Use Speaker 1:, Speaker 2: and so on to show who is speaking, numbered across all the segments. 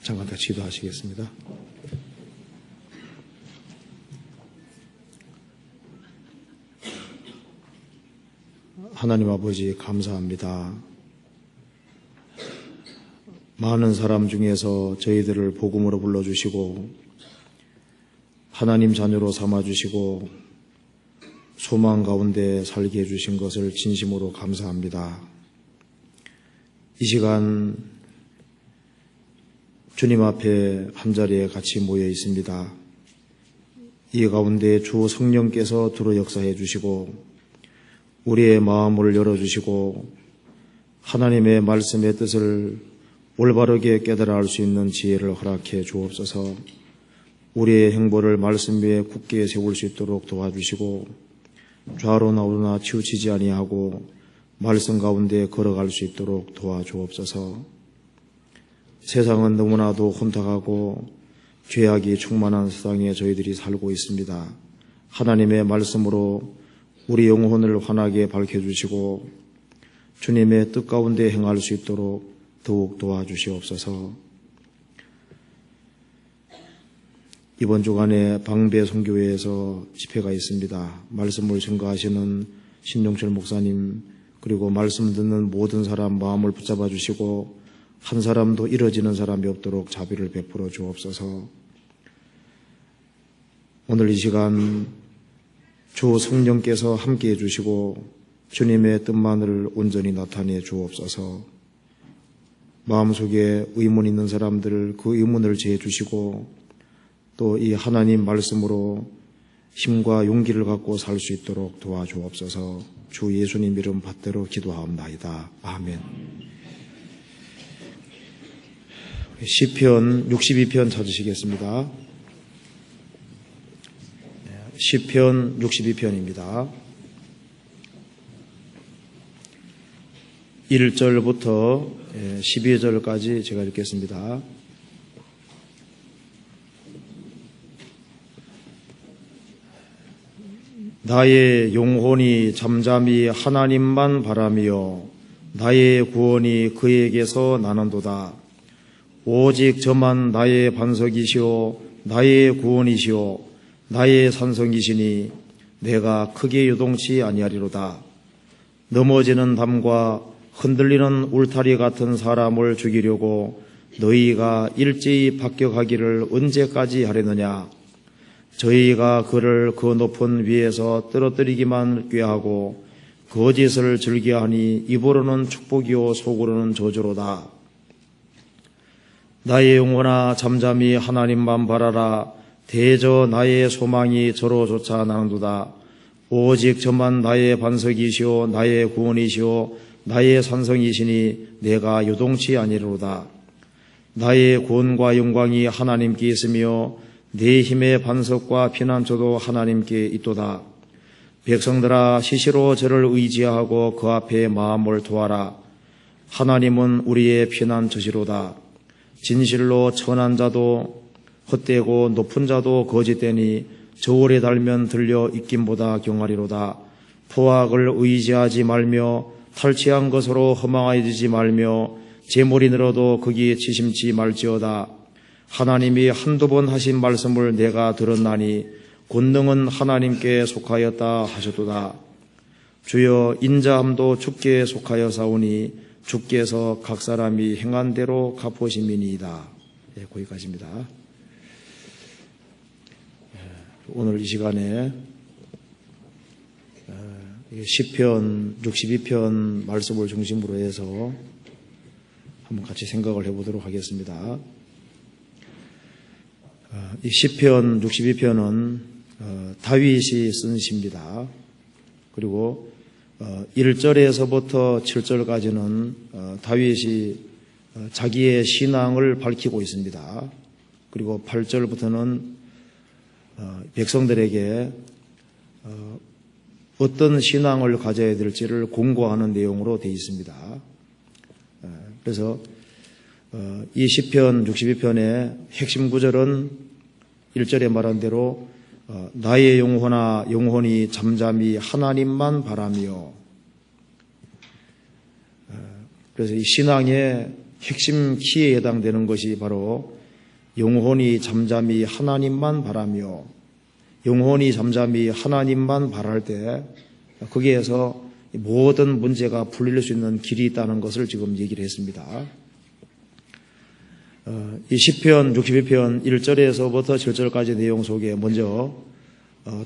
Speaker 1: 잠깐 더 기도하시겠습니다. 하나님 아버지 감사합니다. 많은 사람 중에서 저희들을 복음으로 불러주시고 하나님 자녀로 삼아주시고 소망 가운데 살게 해주신 것을 진심으로 감사합니다. 이 시간 주님 앞에 한자리에 같이 모여 있습니다. 이 가운데 주 성령께서 들어 역사해 주시고 우리의 마음을 열어주시고 하나님의 말씀의 뜻을 올바르게 깨달아 알 수 있는 지혜를 허락해 주옵소서. 우리의 행보를 말씀 위에 굳게 세울 수 있도록 도와주시고 좌로 나오나 치우치지 아니하고 말씀 가운데 걸어갈 수 있도록 도와주옵소서. 세상은 너무나도 혼탁하고 죄악이 충만한 세상에 저희들이 살고 있습니다. 하나님의 말씀으로 우리 영혼을 환하게 밝혀주시고 주님의 뜻 가운데 행할 수 있도록 더욱 도와주시옵소서. 이번 주간에 방배 선교회에서 집회가 있습니다. 말씀을 증거하시는 신종철 목사님 그리고 말씀 듣는 모든 사람 마음을 붙잡아 주시고 한 사람도 이뤄지는 사람이 없도록 자비를 베풀어 주옵소서. 오늘 이 시간 주 성령께서 함께해 주시고 주님의 뜻만을 온전히 나타내 주옵소서. 마음속에 의문 있는 사람들 그 의문을 제해 주시고 또 이 하나님 말씀으로 힘과 용기를 갖고 살 수 있도록 도와주옵소서. 주 예수님 이름 받들어 기도하옵나이다. 아멘. 시편 62편 찾으시겠습니다. 시편 62편입니다. 1절부터 12절까지 제가 읽겠습니다. 나의 영혼이 잠잠히 하나님만 바라며 나의 구원이 그에게서 나는도다. 오직 저만 나의 반석이시오 나의 구원이시오 나의 산성이시니 내가 크게 요동치 아니하리로다. 넘어지는 담과 흔들리는 울타리 같은 사람을 죽이려고 너희가 일제히 합격하기를 언제까지 하려느냐. 저희가 그를 그 높은 위에서 떨어뜨리기만 꾀하고 거짓을 즐겨하니 입으로는 축복이요 속으로는 저주로다. 나의 영혼아 잠잠히 하나님만 바라라. 대저 나의 소망이 저로 쫓아 나는도다. 오직 저만 나의 반석이시오 나의 구원이시오 나의 산성이시니 내가 요동치 아니로다. 나의 구원과 영광이 하나님께 있으며 내 힘의 반석과 피난처도 하나님께 있도다. 백성들아 시시로 저를 의지하고 그 앞에 마음을 두어라. 하나님은 우리의 피난처시로다. 진실로 천한 자도 헛되고 높은 자도 거짓되니 저울에 달면 들려 입김보다 경하리로다. 포악을 의지하지 말며 탈취한 것으로 허망해지지 말며 재물이 늘어도 거기에 치심치 말지어다. 하나님이 한두 번 하신 말씀을 내가 들었나니 권능은 하나님께 속하였다 하셨도다. 주여 인자함도 주께 속하여 사오니 주께서 각 사람이 행한 대로 갚으심이니이다. 네, 거기까지입니다. 오늘 이 시간에 시편 62편 말씀을 중심으로 해서 한번 같이 생각을 해보도록 하겠습니다. 이 시편 62편은 다윗이 쓴 시입니다. 그리고 1절에서부터 7절까지는 다윗이 자기의 신앙을 밝히고 있습니다. 그리고 8절부터는 백성들에게 어떤 신앙을 가져야 될지를 공고하는 내용으로 되어 있습니다. 그래서 이 시편 62편의 핵심 구절은 1절에 말한 대로 나의 영혼아 영혼이 잠잠히 하나님만 바라며, 그래서 이 신앙의 핵심 키에 해당되는 것이 바로 영혼이 잠잠히 하나님만 바라며, 영혼이 잠잠히 하나님만 바랄 때 거기에서 모든 문제가 풀릴 수 있는 길이 있다는 것을 지금 얘기를 했습니다. 이 시편 62편 1절에서부터 7절까지 내용 속에 먼저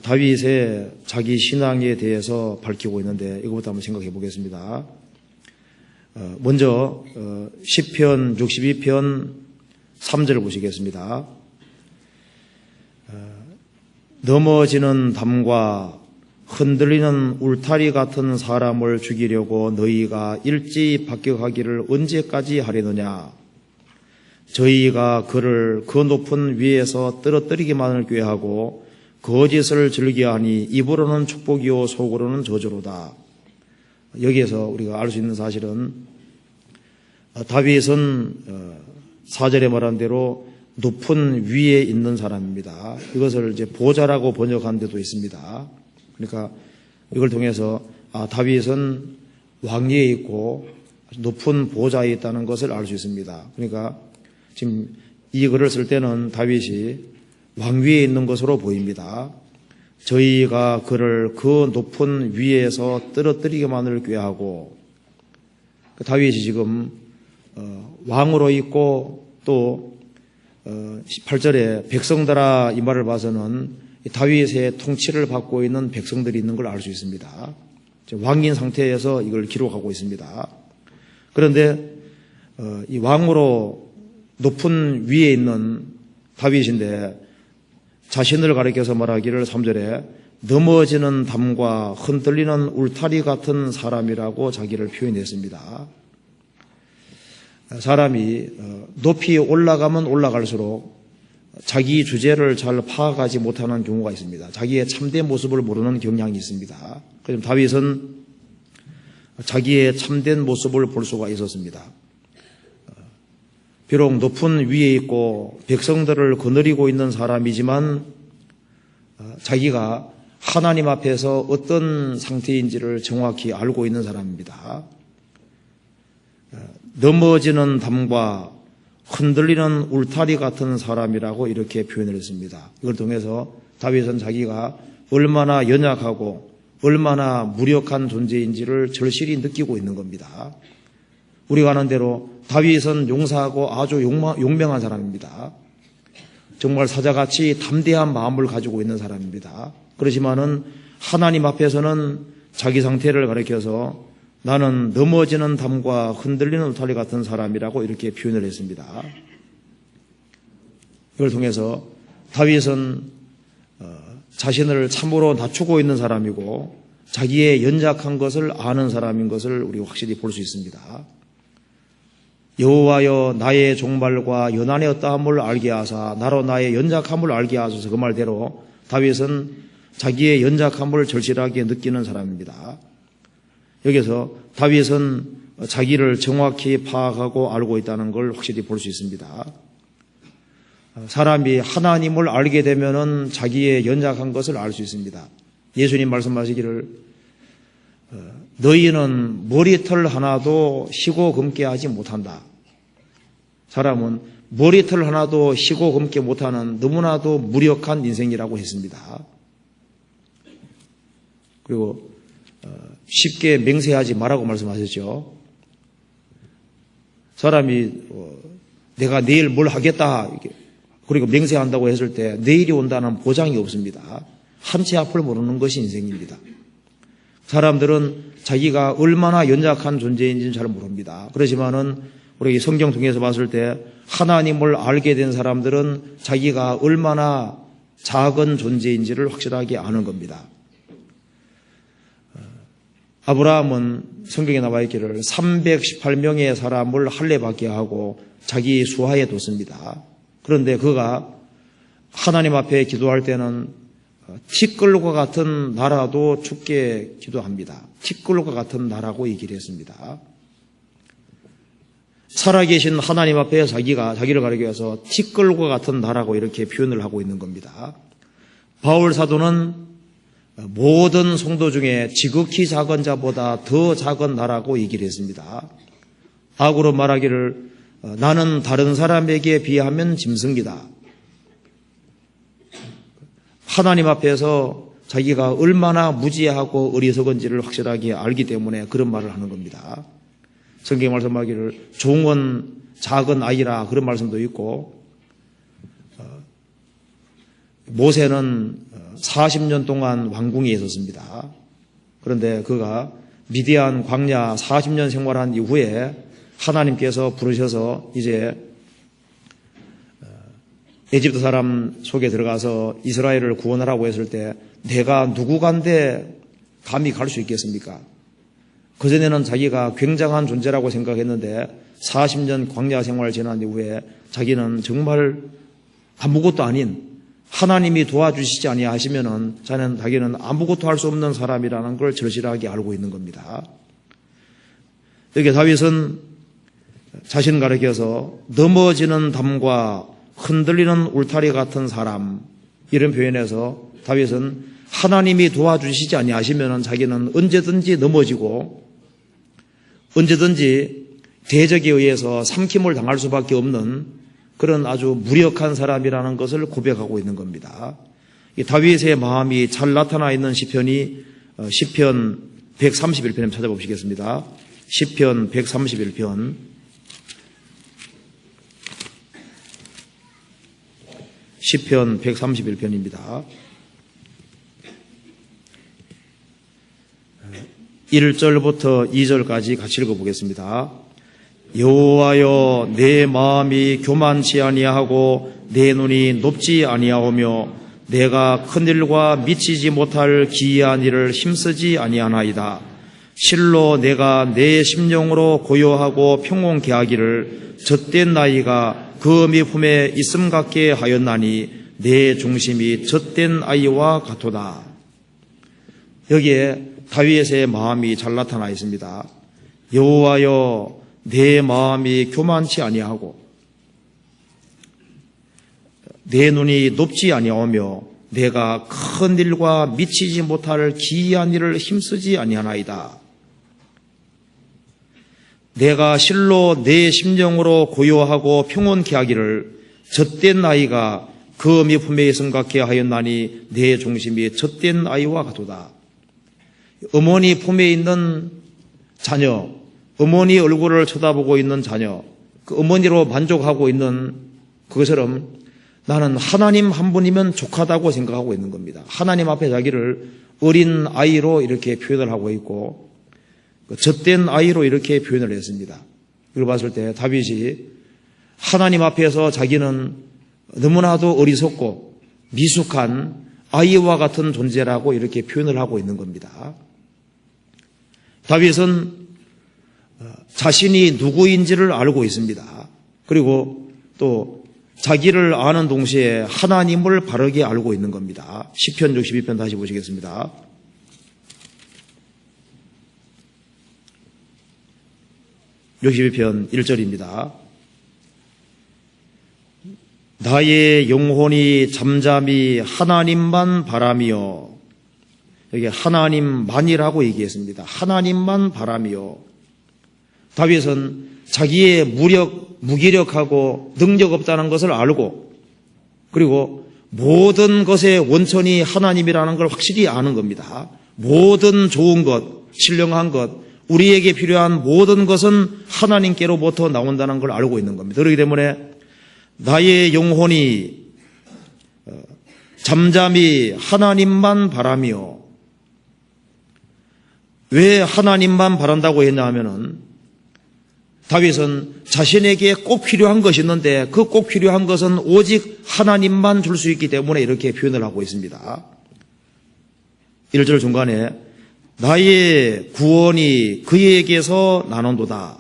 Speaker 1: 다윗의 자기 신앙에 대해서 밝히고 있는데 이것부터 한번 생각해 보겠습니다. 먼저 시편 62편 3절을 보시겠습니다. 넘어지는 담과 흔들리는 울타리 같은 사람을 죽이려고 너희가 일찍 박격하기를 언제까지 하려느냐. 저희가 그를 그 높은 위에서 떨어뜨리기만을 꾀하고 거짓을 즐겨하니 입으로는 축복이요 속으로는 저주로다. 여기에서 우리가 알 수 있는 사실은 다윗은 4절에 말한 대로 높은 위에 있는 사람입니다. 이것을 이제 보좌라고 번역한 데도 있습니다. 그러니까 이걸 통해서 다윗은 왕위에 있고 높은 보좌에 있다는 것을 알 수 있습니다. 그러니까 지금 이 글을 쓸 때는 다윗이 왕위에 있는 것으로 보입니다. 저희가 그를 그 높은 위에서 떨어뜨리기만을 꾀하고, 다윗이 지금 왕으로 있고 또 8절에 백성들아 이 말을 봐서는 다윗의 통치를 받고 있는 백성들이 있는 걸 알 수 있습니다. 왕인 상태에서 이걸 기록하고 있습니다. 그런데 이 왕으로 높은 위에 있는 다윗인데 자신을 가리켜서 말하기를 3절에 넘어지는 담과 흔들리는 울타리 같은 사람이라고 자기를 표현했습니다. 사람이 높이 올라가면 올라갈수록 자기 주제를 잘 파악하지 못하는 경우가 있습니다. 자기의 참된 모습을 모르는 경향이 있습니다. 그래서 다윗은 자기의 참된 모습을 볼 수가 있었습니다. 비록 높은 위에 있고 백성들을 거느리고 있는 사람이지만 자기가 하나님 앞에서 어떤 상태인지를 정확히 알고 있는 사람입니다. 넘어지는 담과 흔들리는 울타리 같은 사람이라고 이렇게 표현을 했습니다. 이걸 통해서 다윗은 자기가 얼마나 연약하고 얼마나 무력한 존재인지를 절실히 느끼고 있는 겁니다. 우리가 아는 대로 다윗은 용사하고 아주 용맹한 사람입니다. 정말 사자같이 담대한 마음을 가지고 있는 사람입니다. 그렇지만은 하나님 앞에서는 자기 상태를 가리켜서 나는 넘어지는 담과 흔들리는 울타리 같은 사람이라고 이렇게 표현을 했습니다. 이걸 통해서 다윗은 자신을 참으로 낮추고 있는 사람이고 자기의 연약한 것을 아는 사람인 것을 우리가 확실히 볼 수 있습니다. 여호와여 나의 종말과 연한하였다함을 알게 하사 나로 나의 연약함을 알게 하소서. 그 말대로 다윗은 자기의 연약함을 절실하게 느끼는 사람입니다. 여기서 다윗은 자기를 정확히 파악하고 알고 있다는 걸 확실히 볼 수 있습니다. 사람이 하나님을 알게 되면은 자기의 연약한 것을 알 수 있습니다. 예수님 말씀하시기를 너희는 머리털 하나도 희고 검게 하지 못한다. 사람은 머리털 하나도 희고 검게 못하는 너무나도 무력한 인생이라고 했습니다. 그리고 쉽게 맹세하지 말라고 말씀하셨죠. 사람이 내가 내일 뭘 하겠다 그리고 맹세한다고 했을 때 내일이 온다는 보장이 없습니다. 한 치 앞을 모르는 것이 인생입니다. 사람들은 자기가 얼마나 연약한 존재인지는 잘 모릅니다. 그렇지만은 우리 성경 통해서 봤을 때 하나님을 알게 된 사람들은 자기가 얼마나 작은 존재인지를 확실하게 아는 겁니다. 아브라함은 성경에 나와 있기를 318명의 사람을 할례받게 하고 자기 수하에 뒀습니다. 그런데 그가 하나님 앞에 기도할 때는 티끌과 같은 나라도 죽게 기도합니다. 티끌과 같은 나라고 얘기를 했습니다. 살아계신 하나님 앞에 자기를 가리켜서 티끌과 같은 나라고 이렇게 표현을 하고 있는 겁니다. 바울 사도는 모든 성도 중에 지극히 작은 자보다 더 작은 나라고 얘기를 했습니다. 악으로 말하기를 나는 다른 사람에게 비하면 짐승이다. 하나님 앞에서 자기가 얼마나 무지하고 어리석은지를 확실하게 알기 때문에 그런 말을 하는 겁니다. 성경 말씀하기를 종은 작은 아이라 그런 말씀도 있고, 모세는 40년 동안 왕궁에 있었습니다. 그런데 그가 미디안 광야 40년 생활한 이후에 하나님께서 부르셔서 이제 에집트 사람 속에 들어가서 이스라엘을 구원하라고 했을 때 내가 누구간데 감히 갈 수 있겠습니까? 그전에는 자기가 굉장한 존재라고 생각했는데 40년 광야 생활을 지난 이후에 자기는 정말 아무것도 아닌, 하나님이 도와주시지 아니하시면은 자기는 아무것도 할 수 없는 사람이라는 걸 절실하게 알고 있는 겁니다. 여기 다윗은 자신 가리켜서 넘어지는 담과 흔들리는 울타리 같은 사람, 이런 표현에서 다윗은 하나님이 도와주시지 아니하시면은 자기는 언제든지 넘어지고 언제든지 대적에 의해서 삼킴을 당할 수밖에 없는 그런 아주 무력한 사람이라는 것을 고백하고 있는 겁니다. 이 다윗의 마음이 잘 나타나 있는 시편이 시편 131편에 찾아보시겠습니다. 시편 131편. 시편 131편입니다. 1절부터 2절까지 같이 읽어보겠습니다. 여호와여, 내 마음이 교만치 아니하고 내 눈이 높지 아니하오며 내가 큰일과 미치지 못할 기이한 일을 힘쓰지 아니하나이다. 실로 내가 내 심령으로 고요하고 평온케 하기를 젖된 나이가 그 미품에 있음 같게 하였나니 내 중심이 젖된 아이와 같도다. 여기에 다윗의 마음이 잘 나타나 있습니다. 여호와여, 내 마음이 교만치 아니하고 내 눈이 높지 아니하오며 내가 큰 일과 미치지 못할 기이한 일을 힘쓰지 아니하나이다. 내가 실로 내 심령으로 고요하고 평온케 하기를 젖된 아이가 그 미품에 있음 같게 하였나니 내 중심이 젖된 아이와 같도다. 어머니 품에 있는 자녀, 어머니 얼굴을 쳐다보고 있는 자녀, 그 어머니로 만족하고 있는 그것처럼 나는 하나님 한 분이면 족하다고 생각하고 있는 겁니다. 하나님 앞에 자기를 어린 아이로 이렇게 표현을 하고 있고 젖된 아이로 이렇게 표현을 했습니다. 이걸 봤을 때 다윗이 하나님 앞에서 자기는 너무나도 어리석고 미숙한 아이와 같은 존재라고 이렇게 표현을 하고 있는 겁니다. 다윗은 자신이 누구인지를 알고 있습니다. 그리고 또 자기를 아는 동시에 하나님을 바르게 알고 있는 겁니다. 시편 62편 다시 보시겠습니다. (62편) 1절입니다. 나의 영혼이 잠잠히 하나님만 바라며, 여기 하나님만이라고 얘기했습니다. 하나님만 바라며. 다윗은 자기의 무기력하고 능력 없다는 것을 알고, 그리고 모든 것의 원천이 하나님이라는 걸 확실히 아는 겁니다. 모든 좋은 것, 신령한 것, 우리에게 필요한 모든 것은 하나님께로부터 나온다는 걸 알고 있는 겁니다. 그렇기 때문에 나의 영혼이 잠잠히 하나님만 바라며, 왜 하나님만 바란다고 했냐 하면은 다윗은 자신에게 꼭 필요한 것이 있는데 그 꼭 필요한 것은 오직 하나님만 줄 수 있기 때문에 이렇게 표현을 하고 있습니다. 1절 중간에 나의 구원이 그에게서 나는도다.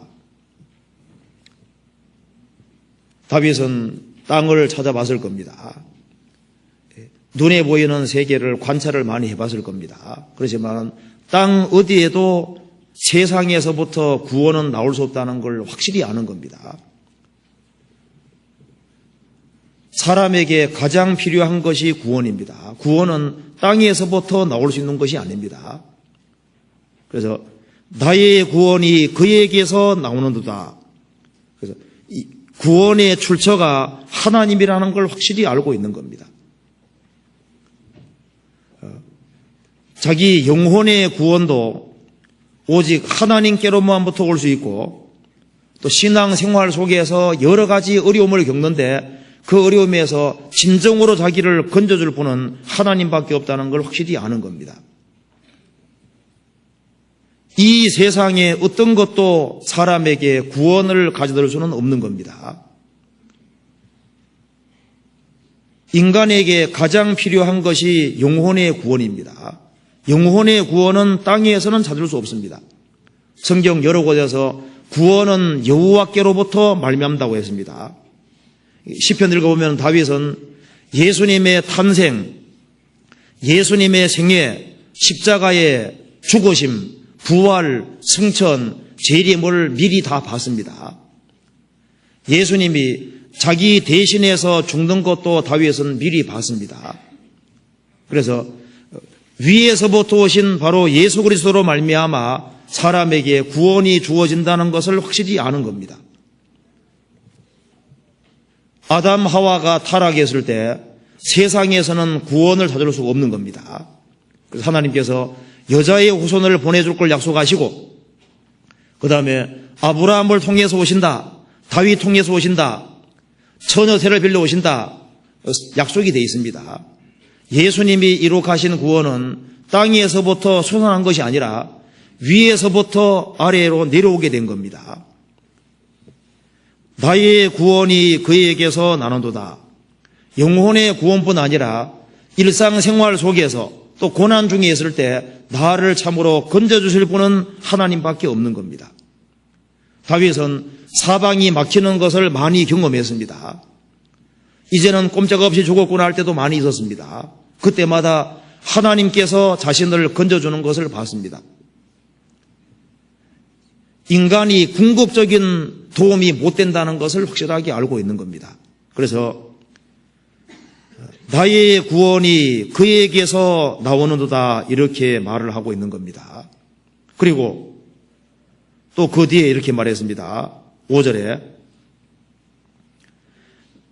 Speaker 1: 다윗은 땅을 찾아봤을 겁니다. 눈에 보이는 세계를 관찰을 많이 해봤을 겁니다. 그렇지만 땅 어디에도 세상에서부터 구원은 나올 수 없다는 걸 확실히 아는 겁니다. 사람에게 가장 필요한 것이 구원입니다. 구원은 땅에서부터 나올 수 있는 것이 아닙니다. 그래서 나의 구원이 그에게서 나오는도다. 그래서 구원의 출처가 하나님이라는 걸 확실히 알고 있는 겁니다. 자기 영혼의 구원도 오직 하나님께로만부터 올 수 있고, 또 신앙생활 속에서 여러 가지 어려움을 겪는데 그 어려움에서 진정으로 자기를 건져줄 분은 하나님밖에 없다는 걸 확실히 아는 겁니다. 이 세상에 어떤 것도 사람에게 구원을 가져다 줄 수는 없는 겁니다. 인간에게 가장 필요한 것이 영혼의 구원입니다. 영혼의 구원은 땅에서는 찾을 수 없습니다. 성경 여러 곳에서 구원은 여호와께로부터 말미암다고 했습니다. 시편 읽어보면 다윗은 예수님의 탄생, 예수님의 생애, 십자가의 죽으심, 부활, 승천, 재림을 미리 다 봤습니다. 예수님이 자기 대신해서 죽는 것도 다윗은 미리 봤습니다. 그래서 위에서부터 오신 바로 예수 그리스도로 말미암아 사람에게 구원이 주어진다는 것을 확실히 아는 겁니다. 아담 하와가 타락했을 때 세상에서는 구원을 찾을 수가 없는 겁니다. 그래서 하나님께서 여자의 후손을 보내줄 걸 약속하시고, 그 다음에 아브라함을 통해서 오신다, 다윗 통해서 오신다, 처녀세를 빌려 오신다, 약속이 되어 있습니다. 예수님이 이룩하신 구원은 땅에서부터 솟아난 것이 아니라 위에서부터 아래로 내려오게 된 겁니다. 나의 구원이 그에게서 나는도다. 영혼의 구원뿐 아니라 일상생활 속에서 또 고난 중에 있을 때 나를 참으로 건져주실 분은 하나님밖에 없는 겁니다. 다윗은 사방이 막히는 것을 많이 경험했습니다. 이제는 꼼짝없이 죽었구나 할 때도 많이 있었습니다. 그때마다 하나님께서 자신을 건져주는 것을 봤습니다. 인간이 궁극적인 도움이 못 된다는 것을 확실하게 알고 있는 겁니다. 그래서 나의 구원이 그에게서 나오는도다 이렇게 말을 하고 있는 겁니다. 그리고 또 그 뒤에 이렇게 말했습니다. 5절에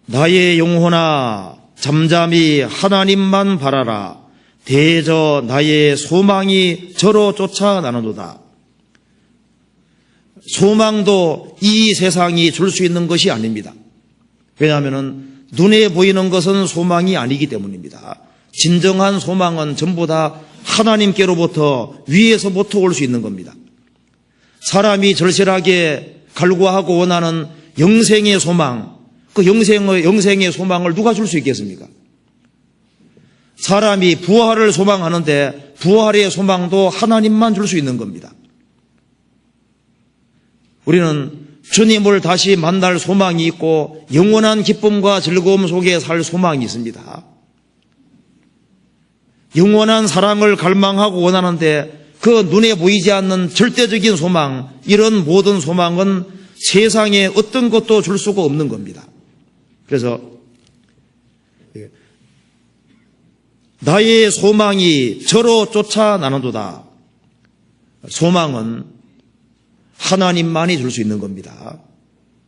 Speaker 1: 나의 영혼아 잠잠히 하나님만 바라라. 대저 나의 소망이 저로 쫓아나는도다. 소망도 이 세상이 줄 수 있는 것이 아닙니다. 왜냐하면 눈에 보이는 것은 소망이 아니기 때문입니다. 진정한 소망은 전부 다 하나님께로부터 위에서부터 올 수 있는 겁니다. 사람이 절실하게 갈구하고 원하는 영생의 소망, 그 영생의 소망을 누가 줄 수 있겠습니까? 사람이 부활을 소망하는데 부활의 소망도 하나님만 줄 수 있는 겁니다. 우리는 주님을 다시 만날 소망이 있고 영원한 기쁨과 즐거움 속에 살 소망이 있습니다. 영원한 사랑을 갈망하고 원하는데 그 눈에 보이지 않는 절대적인 소망, 이런 모든 소망은 세상에 어떤 것도 줄 수가 없는 겁니다. 그래서 나의 소망이 저로 쫓아나는도다. 소망은 하나님만이 줄 수 있는 겁니다.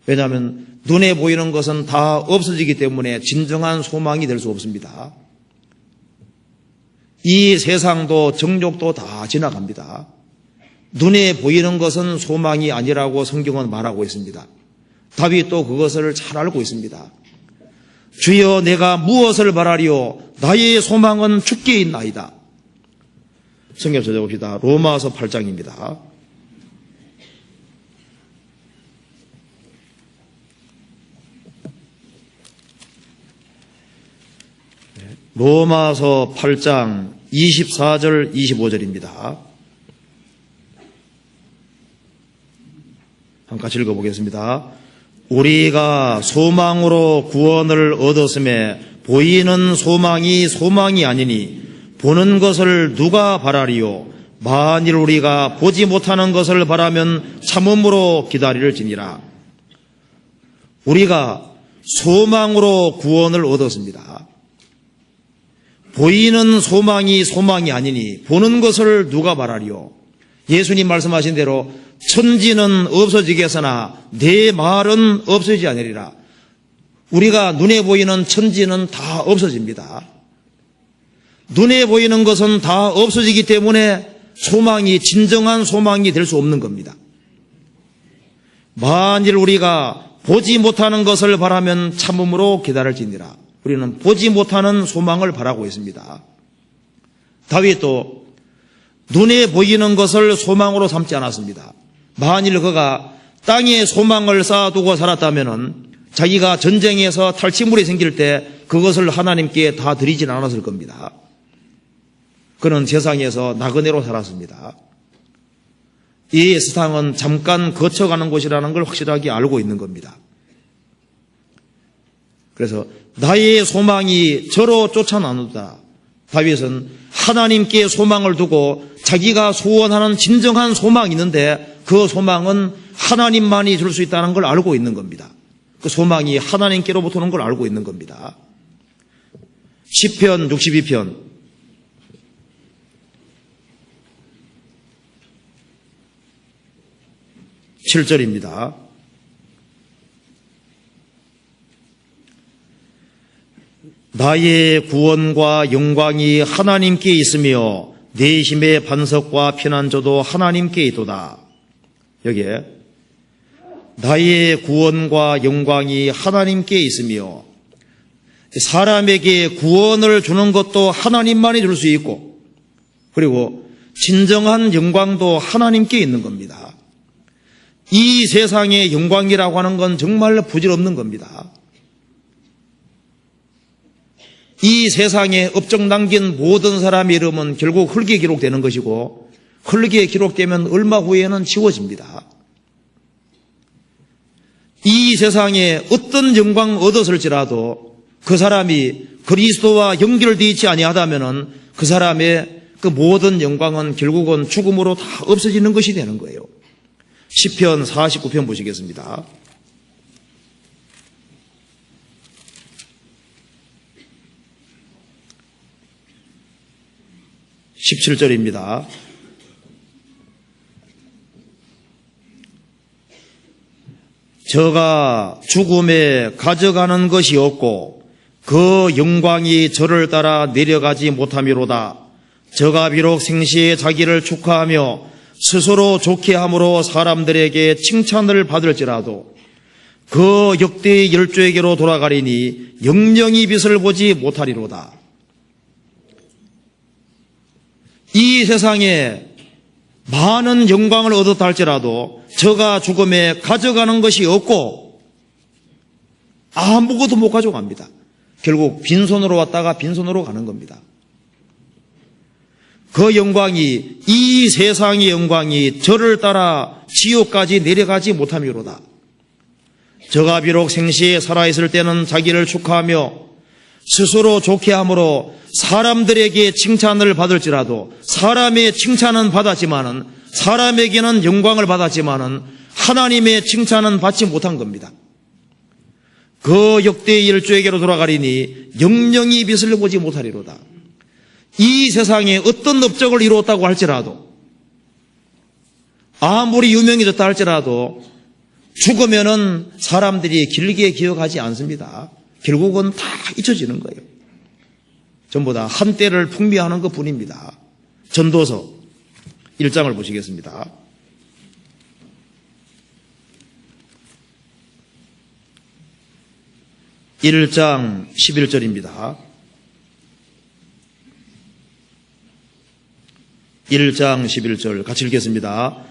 Speaker 1: 왜냐하면 눈에 보이는 것은 다 없어지기 때문에 진정한 소망이 될 수 없습니다. 이 세상도 정욕도 다 지나갑니다. 눈에 보이는 것은 소망이 아니라고 성경은 말하고 있습니다. 다윗도 그것을 잘 알고 있습니다. 주여 내가 무엇을 바라리요 나의 소망은 주께 있나이다. 성경 찾아봅시다. 로마서 8장입니다. 로마서 8장 24절 25절입니다. 한번 같이 읽어보겠습니다. 우리가 소망으로 구원을 얻었음에 보이는 소망이 소망이 아니니 보는 것을 누가 바라리요 만일 우리가 보지 못하는 것을 바라면 참음으로 기다릴지니라. 우리가 소망으로 구원을 얻었습니다. 보이는 소망이 소망이 아니니 보는 것을 누가 바라리요. 예수님 말씀하신 대로 천지는 없어지겠으나 내 말은 없어지지 아니리라. 우리가 눈에 보이는 천지는 다 없어집니다. 눈에 보이는 것은 다 없어지기 때문에 소망이 진정한 소망이 될 수 없는 겁니다. 만일 우리가 보지 못하는 것을 바라면 참음으로 기다릴지니라. 우리는 보지 못하는 소망을 바라고 있습니다. 다윗도 눈에 보이는 것을 소망으로 삼지 않았습니다. 만일 그가 땅에 소망을 쌓아두고 살았다면 자기가 전쟁에서 탈취물이 생길 때 그것을 하나님께 다 드리진 않았을 겁니다. 그는 세상에서 나그네로 살았습니다. 이 세상은 잠깐 거쳐가는 곳이라는 걸 확실하게 알고 있는 겁니다. 그래서 나의 소망이 저로 쫓아나누다. 다윗은 하나님께 소망을 두고 자기가 소원하는 진정한 소망이 있는데 그 소망은 하나님만이 줄 수 있다는 걸 알고 있는 겁니다. 그 소망이 하나님께로부터 오는 걸 알고 있는 겁니다. 시편 62편 7절입니다. 나의 구원과 영광이 하나님께 있으며 내 힘의 반석과 피난처도 하나님께 있도다. 여기에 나의 구원과 영광이 하나님께 있으며 사람에게 구원을 주는 것도 하나님만이 줄 수 있고 그리고 진정한 영광도 하나님께 있는 겁니다. 이 세상의 영광이라고 하는 건 정말 부질없는 겁니다. 이 세상에 업적 남긴 모든 사람의 이름은 결국 흙에 기록되는 것이고 흙에 기록되면 얼마 후에는 지워집니다. 이 세상에 어떤 영광 얻었을지라도 그 사람이 그리스도와 연결되어 있지 아니하다면은 그 사람의 그 모든 영광은 결국은 죽음으로 다 없어지는 것이 되는 거예요. 시편 49편 보시겠습니다. (17절입니다) 저가 죽음에 가져가는 것이 없고 그 영광이 저를 따라 내려가지 못함이로다. 저가 비록 생시에 자기를 축하하며 스스로 좋게 함으로 사람들에게 칭찬을 받을지라도 그 역대의 열조에게로 돌아가리니 영영이 빛을 보지 못하리로다. 이 세상에 많은 영광을 얻었다 할지라도 저가 죽음에 가져가는 것이 없고 아무것도 못 가져갑니다. 결국 빈손으로 왔다가 빈손으로 가는 겁니다. 그 영광이 이 세상의 영광이 저를 따라 지옥까지 내려가지 못함이로다. 저가 비록 생시에 살아있을 때는 자기를 축하하며 스스로 좋게 함으로 사람들에게 칭찬을 받을지라도 사람의 칭찬은 받았지만은 사람에게는 영광을 받았지만은 하나님의 칭찬은 받지 못한 겁니다. 그 역대의 일조에게로 돌아가리니 영영이 빛을 보지 못하리로다. 이 세상에 어떤 업적을 이루었다고 할지라도 아무리 유명해졌다 할지라도 죽으면은 사람들이 길게 기억하지 않습니다. 결국은 다 잊혀지는 거예요. 전부 다 한때를 풍미하는 것뿐입니다. 전도서 1장을 보시겠습니다. 1장 11절입니다. 1장 11절 같이 읽겠습니다.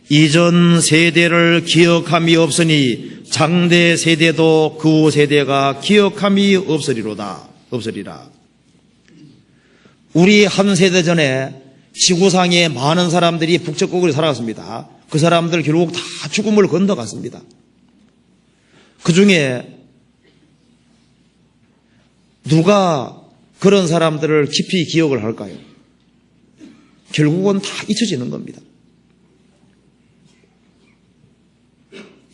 Speaker 1: 이전 세대를 기억함이 없으니 장대 세대도 그 세대가 기억함이 없으리로다. 없으리라. 우리 한 세대 전에 지구상에 많은 사람들이 북측국으로 살아갔습니다. 그 사람들 결국 다 죽음을 건너갔습니다. 그 중에 누가 그런 사람들을 깊이 기억을 할까요? 결국은 다 잊혀지는 겁니다.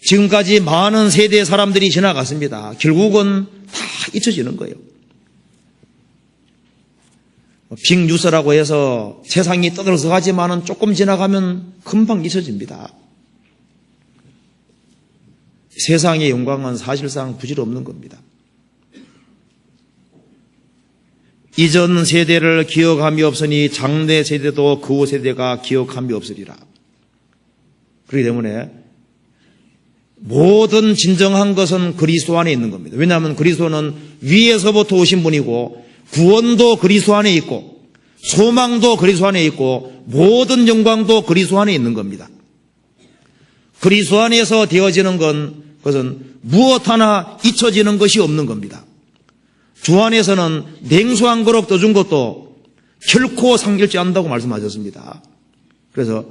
Speaker 1: 지금까지 많은 세대의 사람들이 지나갔습니다. 결국은 다 잊혀지는 거예요. 빅뉴스라고 해서 세상이 떠들썩하지만은 조금 지나가면 금방 잊혀집니다. 세상의 영광은 사실상 부질없는 겁니다. 이전 세대를 기억함이 없으니 장래 세대도 그 세대가 기억함이 없으리라. 그렇기 때문에 모든 진정한 것은 그리스도 안에 있는 겁니다. 왜냐하면 그리스도는 위에서부터 오신 분이고 구원도 그리스도 안에 있고 소망도 그리스도 안에 있고 모든 영광도 그리스도 안에 있는 겁니다. 그리스도 안에서 되어지는 것은 무엇 하나 잊혀지는 것이 없는 겁니다. 주 안에서는 냉수 한 그릇 떠준 것도 결코 상길지 않는다고 말씀하셨습니다. 그래서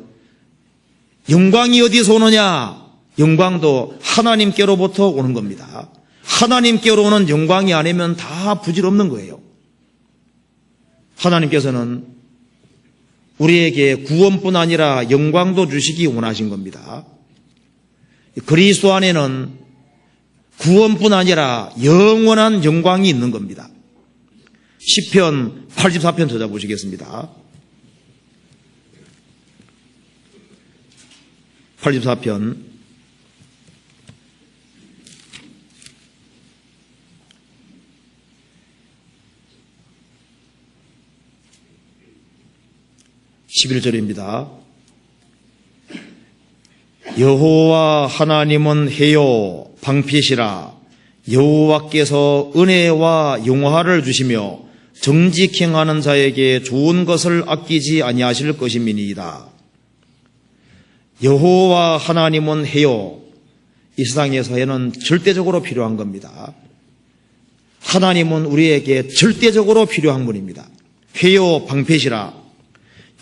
Speaker 1: 영광이 어디서 오느냐? 영광도 하나님께로부터 오는 겁니다. 하나님께로 오는 영광이 아니면 다 부질없는 거예요. 하나님께서는 우리에게 구원뿐 아니라 영광도 주시기 원하신 겁니다. 그리스도 안에는 구원뿐 아니라 영원한 영광이 있는 겁니다. 시편 84편 찾아보시겠습니다. 84편 11절입니다. 여호와 하나님은 해요 방핏이라. 여호와께서 은혜와 용화를 주시며 정직 행하는 자에게 좋은 것을 아끼지 아니하실 것임이니이다. 여호와 하나님은 해요. 이 세상에서 해는 절대적으로 필요한 겁니다. 하나님은 우리에게 절대적으로 필요한 분입니다. 해요 방핏이라.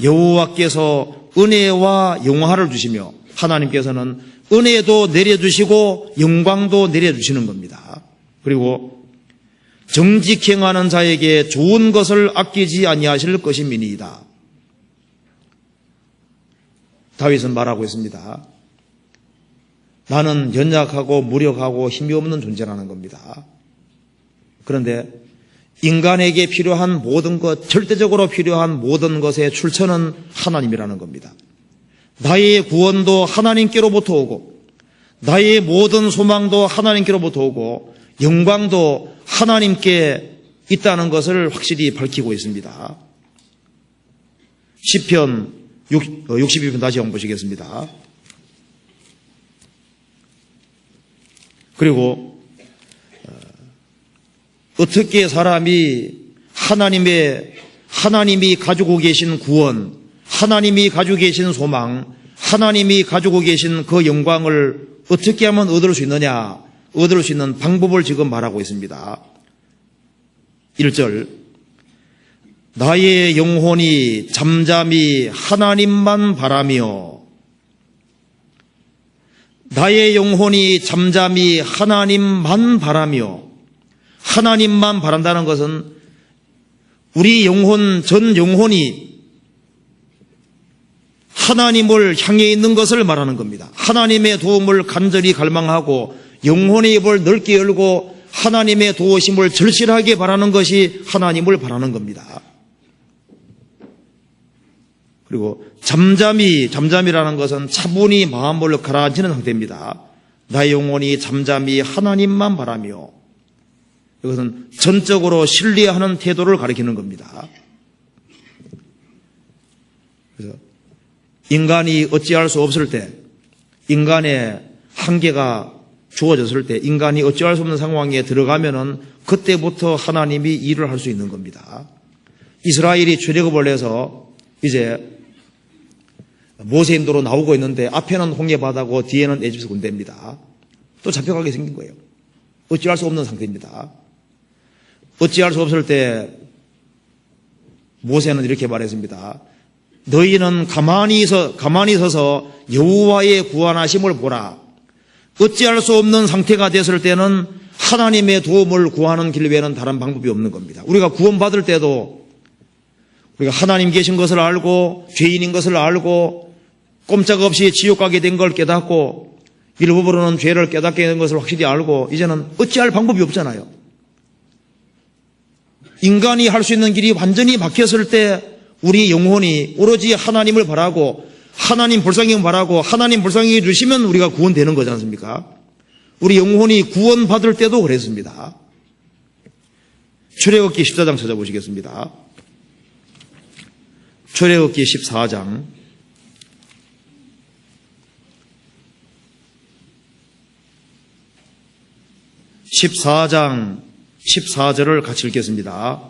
Speaker 1: 여호와께서 은혜와 용화를 주시며 하나님께서는 은혜도 내려주시고 영광도 내려주시는 겁니다. 그리고 정직 행하는 자에게 좋은 것을 아끼지 아니하실 것임이니이다. 다윗은 말하고 있습니다. 나는 연약하고 무력하고 힘이 없는 존재라는 겁니다. 그런데 인간에게 필요한 모든 것, 절대적으로 필요한 모든 것의 출처는 하나님이라는 겁니다. 나의 구원도 하나님께로부터 오고 나의 모든 소망도 하나님께로부터 오고 영광도 하나님께 있다는 것을 확실히 밝히고 있습니다. 시편 62편 다시 한번 보시겠습니다. 그리고 어떻게 사람이 하나님이 가지고 계신 구원, 하나님이 가지고 계신 소망, 하나님이 가지고 계신 그 영광을 어떻게 하면 얻을 수 있느냐, 얻을 수 있는 방법을 지금 말하고 있습니다. 1절 나의 영혼이 잠잠히 하나님만 바라며. 나의 영혼이 잠잠히 하나님만 바라며. 하나님만 바란다는 것은 우리 영혼, 전 영혼이 하나님을 향해 있는 것을 말하는 겁니다. 하나님의 도움을 간절히 갈망하고 영혼의 입을 넓게 열고 하나님의 도우심을 절실하게 바라는 것이 하나님을 바라는 겁니다. 그리고 잠잠이라는 것은 차분히 마음을 가라앉히는 상태입니다. 나의 영혼이 잠잠히 하나님만 바라며. 이것은 전적으로 신뢰하는 태도를 가리키는 겁니다. 그래서 인간이 어찌할 수 없을 때, 인간의 한계가 주어졌을 때, 인간이 어찌할 수 없는 상황에 들어가면은 그때부터 하나님이 일을 할 수 있는 겁니다. 이스라엘이 출애굽을 해서 이제 모세 인도로 나오고 있는데 앞에는 홍해 바다고 뒤에는 에집트 군대입니다. 또 잡혀가게 생긴 거예요. 어찌할 수 없는 상태입니다. 어찌할 수 없을 때 모세는 이렇게 말했습니다. 너희는 가만히 서서 여호와의 구원하심을 보라. 어찌할 수 없는 상태가 됐을 때는 하나님의 도움을 구하는 길 외에는 다른 방법이 없는 겁니다. 우리가 구원받을 때도 우리가 하나님 계신 것을 알고 죄인인 것을 알고 꼼짝없이 지옥 가게 된 걸 깨닫고 일부러는 죄를 깨닫게 된 것을 확실히 알고 이제는 어찌할 방법이 없잖아요. 인간이 할 수 있는 길이 완전히 막혔을 때 우리 영혼이 오로지 하나님을 바라고 하나님 불쌍히 바라고 하나님 불쌍히 주시면 우리가 구원되는 거지 않습니까? 우리 영혼이 구원받을 때도 그랬습니다. 출애굽기 14장 찾아보시겠습니다. 출애굽기 14장 14장 14절을 같이 읽겠습니다.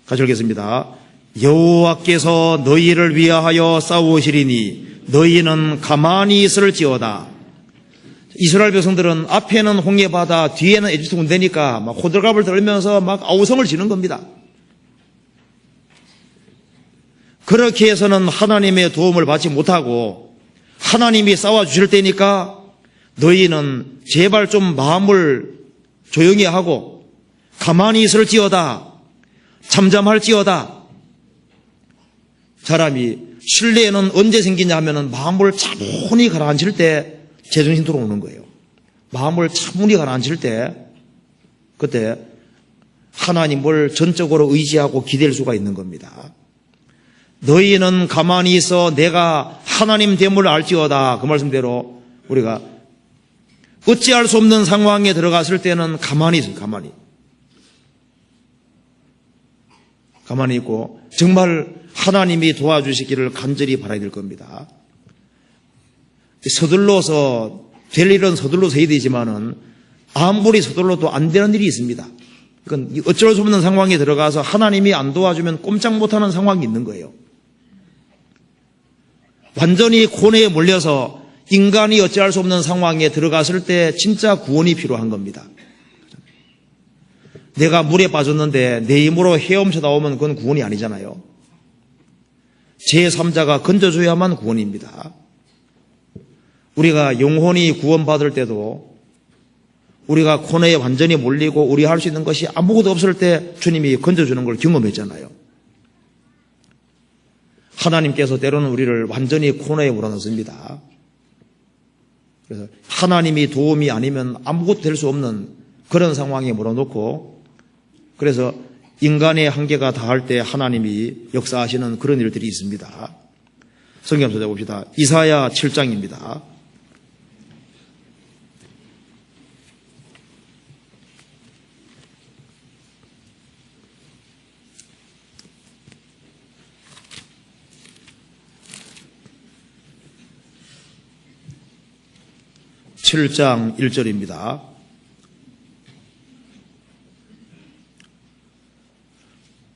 Speaker 1: 같이 읽겠습니다. 여호와께서 너희를 위하여 싸우시리니 너희는 가만히 있을지어다. 이스라엘 백성들은 앞에는 홍해바다, 뒤에는 에집트 군대니까 막 호들갑을 떨면서 막 아우성을 지는 겁니다. 그렇게 해서는 하나님의 도움을 받지 못하고 하나님이 싸워주실 때니까 너희는 제발 좀 마음을 조용히 하고 가만히 있을지어다, 잠잠할지어다. 사람이 신뢰는 언제 생기냐 하면은 마음을 차분히 가라앉힐 때 제정신 들어오는 거예요. 마음을 차분히 가라앉힐 때 그때 하나님을 전적으로 의지하고 기댈 수가 있는 겁니다. 너희는 가만히 있어 내가 하나님 됨을 알지어다. 그 말씀대로 우리가 어찌할 수 없는 상황에 들어갔을 때는 가만히 있어요. 가만히 있고 정말 하나님이 도와주시기를 간절히 바라야 될 겁니다. 서둘러서 될 일은 서둘러서 해야 되지만은 아무리 서둘러도 안 되는 일이 있습니다. 그건 어쩔 수 없는 상황에 들어가서 하나님이 안 도와주면 꼼짝 못하는 상황이 있는 거예요. 완전히 고뇌에 몰려서 인간이 어찌할 수 없는 상황에 들어갔을 때 진짜 구원이 필요한 겁니다. 내가 물에 빠졌는데 내 힘으로 헤엄쳐 나오면 그건 구원이 아니잖아요. 제3자가 건져줘야만 구원입니다. 우리가 영혼이 구원받을 때도 우리가 고뇌에 완전히 몰리고 우리 할 수 있는 것이 아무것도 없을 때 주님이 건져주는 걸 경험했잖아요. 하나님께서 때로는 우리를 완전히 고뇌에 몰아넣습니다. 그래서 하나님이 도움이 아니면 아무것도 될 수 없는 그런 상황에 몰아넣고 그래서 인간의 한계가 다할 때 하나님이 역사하시는 그런 일들이 있습니다. 성경 찾아봅시다. 이사야 7장입니다. (7장) 1절입니다.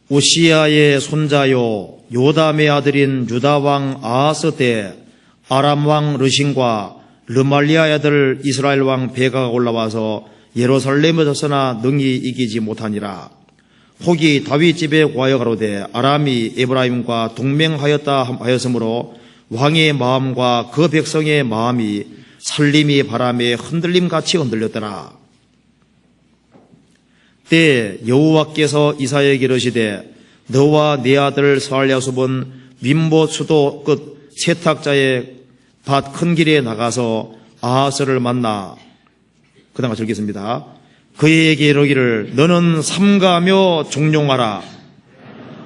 Speaker 1: 우시야의 손자요 요담의 아들인 유다왕 아하스 때 아람왕 르신과 르말리아의 아들 이스라엘 왕 베가가 올라와서 예루살렘에 졌으나 능히 이기지 못하니라. 혹이 다윗 집에 구하여 가로되 아람이 에브라임과 동맹하였다 하였으므로 왕의 마음과 그 백성의 마음이 설림이 바람에 흔들림같이 흔들렸더라. 때 여호와께서 이사야에게 이르시되 너와 네 아들 스알랴숲은 윈못 수도 끝 세탁자의 밭 큰 길에 나가서 아하스를 만나 그 다음 같이 읽겠습니다. 그에게 이르기를 너는 삼가하며 종용하라.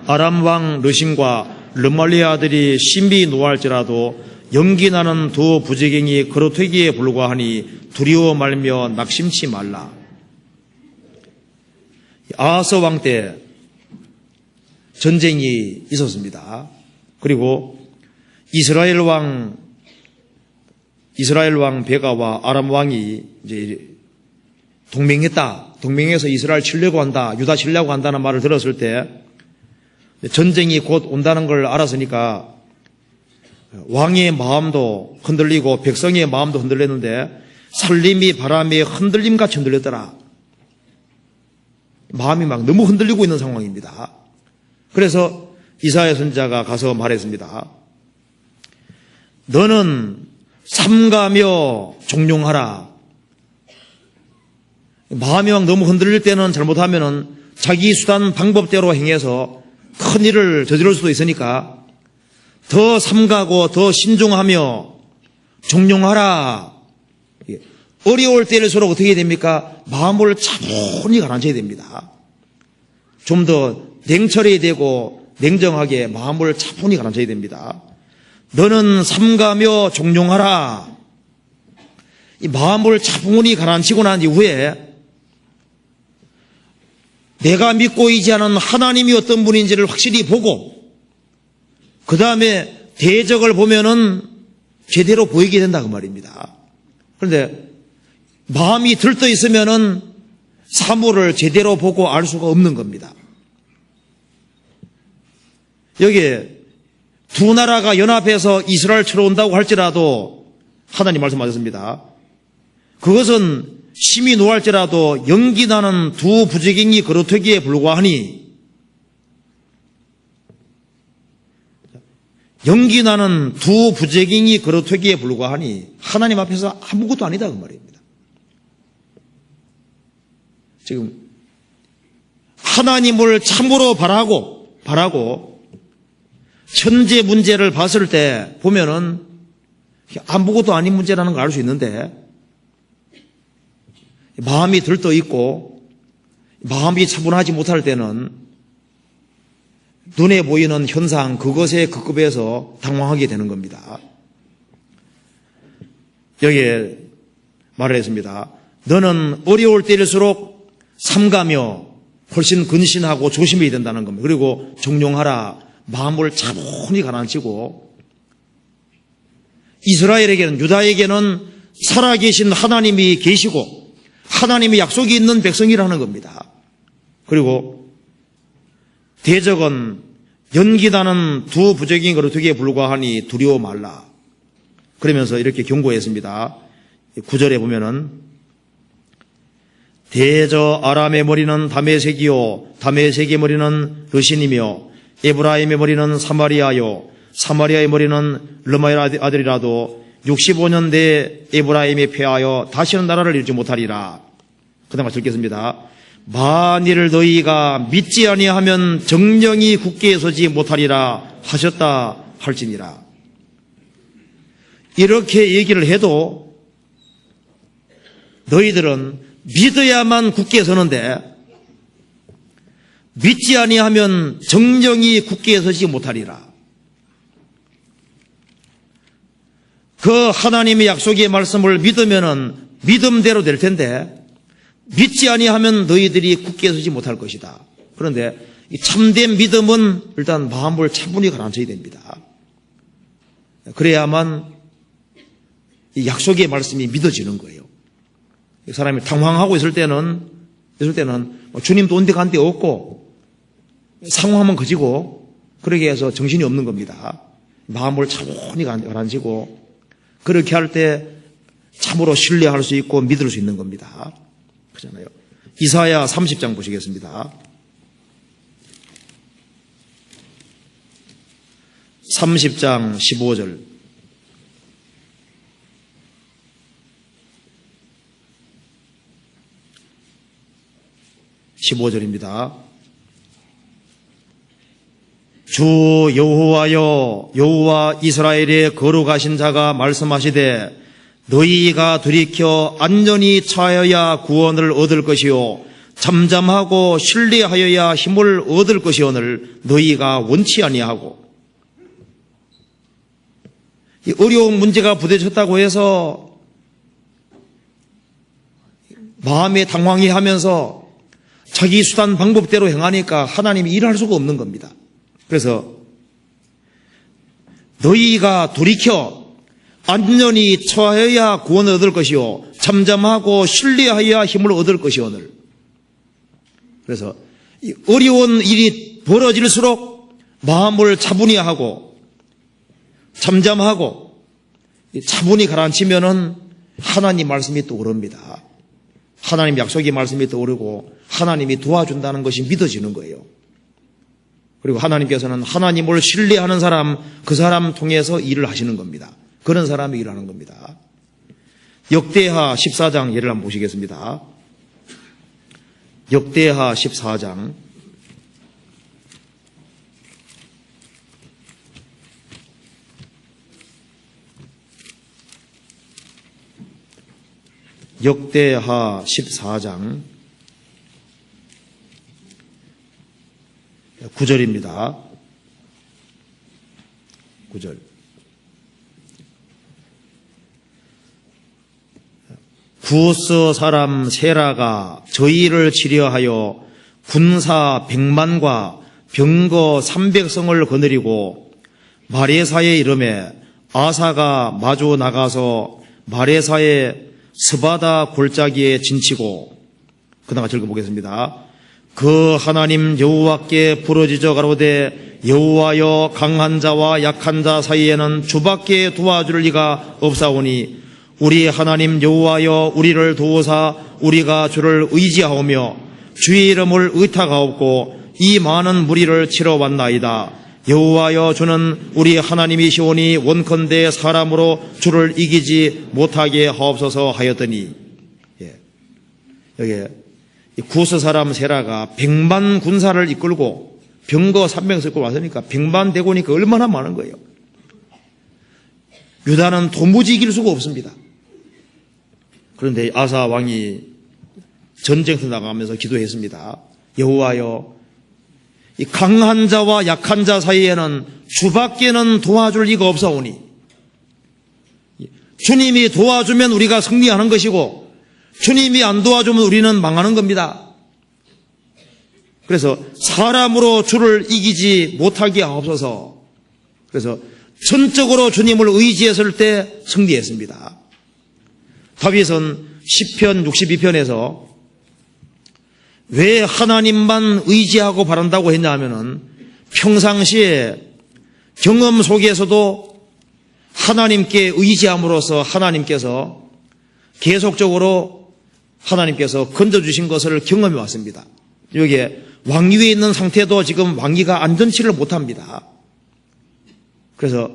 Speaker 1: 아람 왕 르신과 르말리아 아들이 신비 노할지라도 연기나는 두 부지경이 그루터기에 불과하니 두려워 말며 낙심치 말라. 아하스 왕 때 전쟁이 있었습니다. 그리고 이스라엘 왕 베가와 아람 왕이 이제 동맹해서 이스라엘 치려고 한다, 유다 치려고 한다는 말을 들었을 때 전쟁이 곧 온다는 걸 알았으니까 왕의 마음도 흔들리고 백성의 마음도 흔들렸는데 설림이 바람에 흔들림같이 흔들렸더라. 마음이 막 너무 흔들리고 있는 상황입니다. 그래서 이사야 선지자가 가서 말했습니다. 너는 삼가며 종용하라. 마음이 막 너무 흔들릴 때는 잘못하면은 자기 수단 방법대로 행해서 큰 일을 저지를 수도 있으니까 더 삼가고 더 신중하며 종용하라. 어려울 때일수록 어떻게 됩니까? 마음을 차분히 가라앉혀야 됩니다. 좀 더 냉철해야 되고 냉정하게 마음을 차분히 가라앉혀야 됩니다. 너는 삼가며 종용하라. 이 마음을 차분히 가라앉히고 난 이후에 내가 믿고 의지하는 하나님이 어떤 분인지를 확실히 보고 그 다음에 대적을 보면은 제대로 보이게 된다 그 말입니다. 그런데 마음이 들떠 있으면은 사물을 제대로 보고 알 수가 없는 겁니다. 여기에 두 나라가 연합해서 이스라엘 치러 온다고 할지라도 하나님 말씀하셨습니다. 그것은 심히 노할지라도 연기 나는 두 부지경이 그루터기에 불과하니, 연기 나는 두 부지경이 그루터기에 불과하니 하나님 앞에서 아무것도 아니다 그 말입니다. 지금 하나님을 참으로 바라고 현재 문제를 봤을 때 보면은 아무것도 아닌 문제라는 걸 알 수 있는데, 마음이 들떠 있고 마음이 차분하지 못할 때는 눈에 보이는 현상 그것에 급급해서 당황하게 되는 겁니다. 여기에 말을 했습니다. 너는 어려울 때일수록 삼가며 훨씬 근신하고 조심해야 된다는 겁니다. 그리고 정령하라. 마음을 차분히 가라앉히고, 이스라엘에게는, 유다에게는 살아계신 하나님이 계시고 하나님의 약속이 있는 백성이라는 겁니다. 그리고 대적은 연기나는 두 부적인 그루터기에 불과하니 두려워 말라. 그러면서 이렇게 경고했습니다. 9절에 보면은 대저 아람의 머리는 다메섹이요 다메섹의 머리는 여신이며 에브라임의 머리는 사마리아요 사마리아의 머리는 르마의 아들이라도 65년 내 에브라임에 패하여 다시는 나라를 이루지 못하리라. 그 다음 읽겠습니다. 만일 너희가 믿지 아니하면 정령이 굳게 서지 못하리라 하셨다 할지니라. 이렇게 얘기를 해도 너희들은 믿어야만 굳게 서는데 믿지 아니하면 정령이 굳게 서지 못하리라. 그 하나님의 약속의 말씀을 믿으면은 믿음대로 될 텐데 믿지 아니하면 너희들이 굳게 서지 못할 것이다. 그런데 이 참된 믿음은 일단 마음을 차분히 가라앉혀야 됩니다. 그래야만 이 약속의 말씀이 믿어지는 거예요. 사람이 당황하고 있을 때는 주님도 온데 간데 없고 상황만 커지고 그러게 해서 정신이 없는 겁니다. 마음을 차분히 가라앉히고 그렇게 할 때 참으로 신뢰할 수 있고 믿을 수 있는 겁니다. 그렇잖아요. 이사야 30장 보시겠습니다. 30장 15절. 주 여호와 이스라엘의 거룩하신 자가 말씀하시되 너희가 돌이켜 안전히 처하여야 구원을 얻을 것이요 잠잠하고 신뢰하여야 힘을 얻을 것이오늘 너희가 원치 아니하고. 이 어려운 문제가 부딪혔다고 해서 마음에 당황해 하면서 자기 수단 방법대로 행하니까 하나님이 일할 수가 없는 겁니다. 그래서 너희가 돌이켜 안전히 처하여야 구원을 얻을 것이요 잠잠하고 신뢰하여야 힘을 얻을 것이오늘. 그래서 이 어려운 일이 벌어질수록 마음을 차분히 하고 잠잠하고 차분히 가라앉히면은 하나님 말씀이 떠오릅니다. 하나님 약속의 말씀이 떠오르고 하나님이 도와준다는 것이 믿어지는 거예요. 그리고 하나님께서는 하나님을 신뢰하는 사람, 그 사람 통해서 일을 하시는 겁니다. 그런 사람이 일하는 겁니다. 역대하 14장 예를 한번 보시겠습니다. 역대하 14장 역대하 14장 9절입니다. 9절. 구스 사람 세라가 저희를 치려하여 군사 100만과 병거 300성을 거느리고 마레사에 이르매 아사가 마주 나가서 마레사의 스바다 골짜기에 진치고, 그다음 같이 읽어보겠습니다. 그 하나님 여호와께 부르짖어 가로되 여호와여 강한 자와 약한 자 사이에는 주밖에 도와줄 리가 없사오니 우리 하나님 여호와여 우리를 도우사 우리가 주를 의지하오며 주의 이름을 의탁하옵고 이 많은 무리를 치러 왔나이다. 여호와여 주는 우리 하나님이시오니 원컨대 사람으로 주를 이기지 못하게 하옵소서 하였더니, 여기 구스 사람 세라가 100만 군사를 이끌고 병거 300을 이끌고 왔으니까 100만 대군이니까 얼마나 많은 거예요. 유다는 도무지 이길 수가 없습니다. 그런데 아사 왕이 전쟁터 나가면서 기도했습니다. 여호와여 이 강한 자와 약한 자 사이에는 주밖에는 도와줄 리가 없사오니 주님이 도와주면 우리가 승리하는 것이고 주님이 안 도와주면 우리는 망하는 겁니다. 그래서 사람으로 주를 이기지 못하게 하옵소서. 그래서 전적으로 주님을 의지했을 때 승리했습니다. 다윗은 시편 62편에서 왜 하나님만 의지하고 바란다고 했냐 하면은 평상시에 경험 속에서도 하나님께 의지함으로써 하나님께서 계속적으로 하나님께서 건져주신 것을 경험해 왔습니다. 여기에 왕위에 있는 상태도 지금 왕위가 안전치를 못합니다. 그래서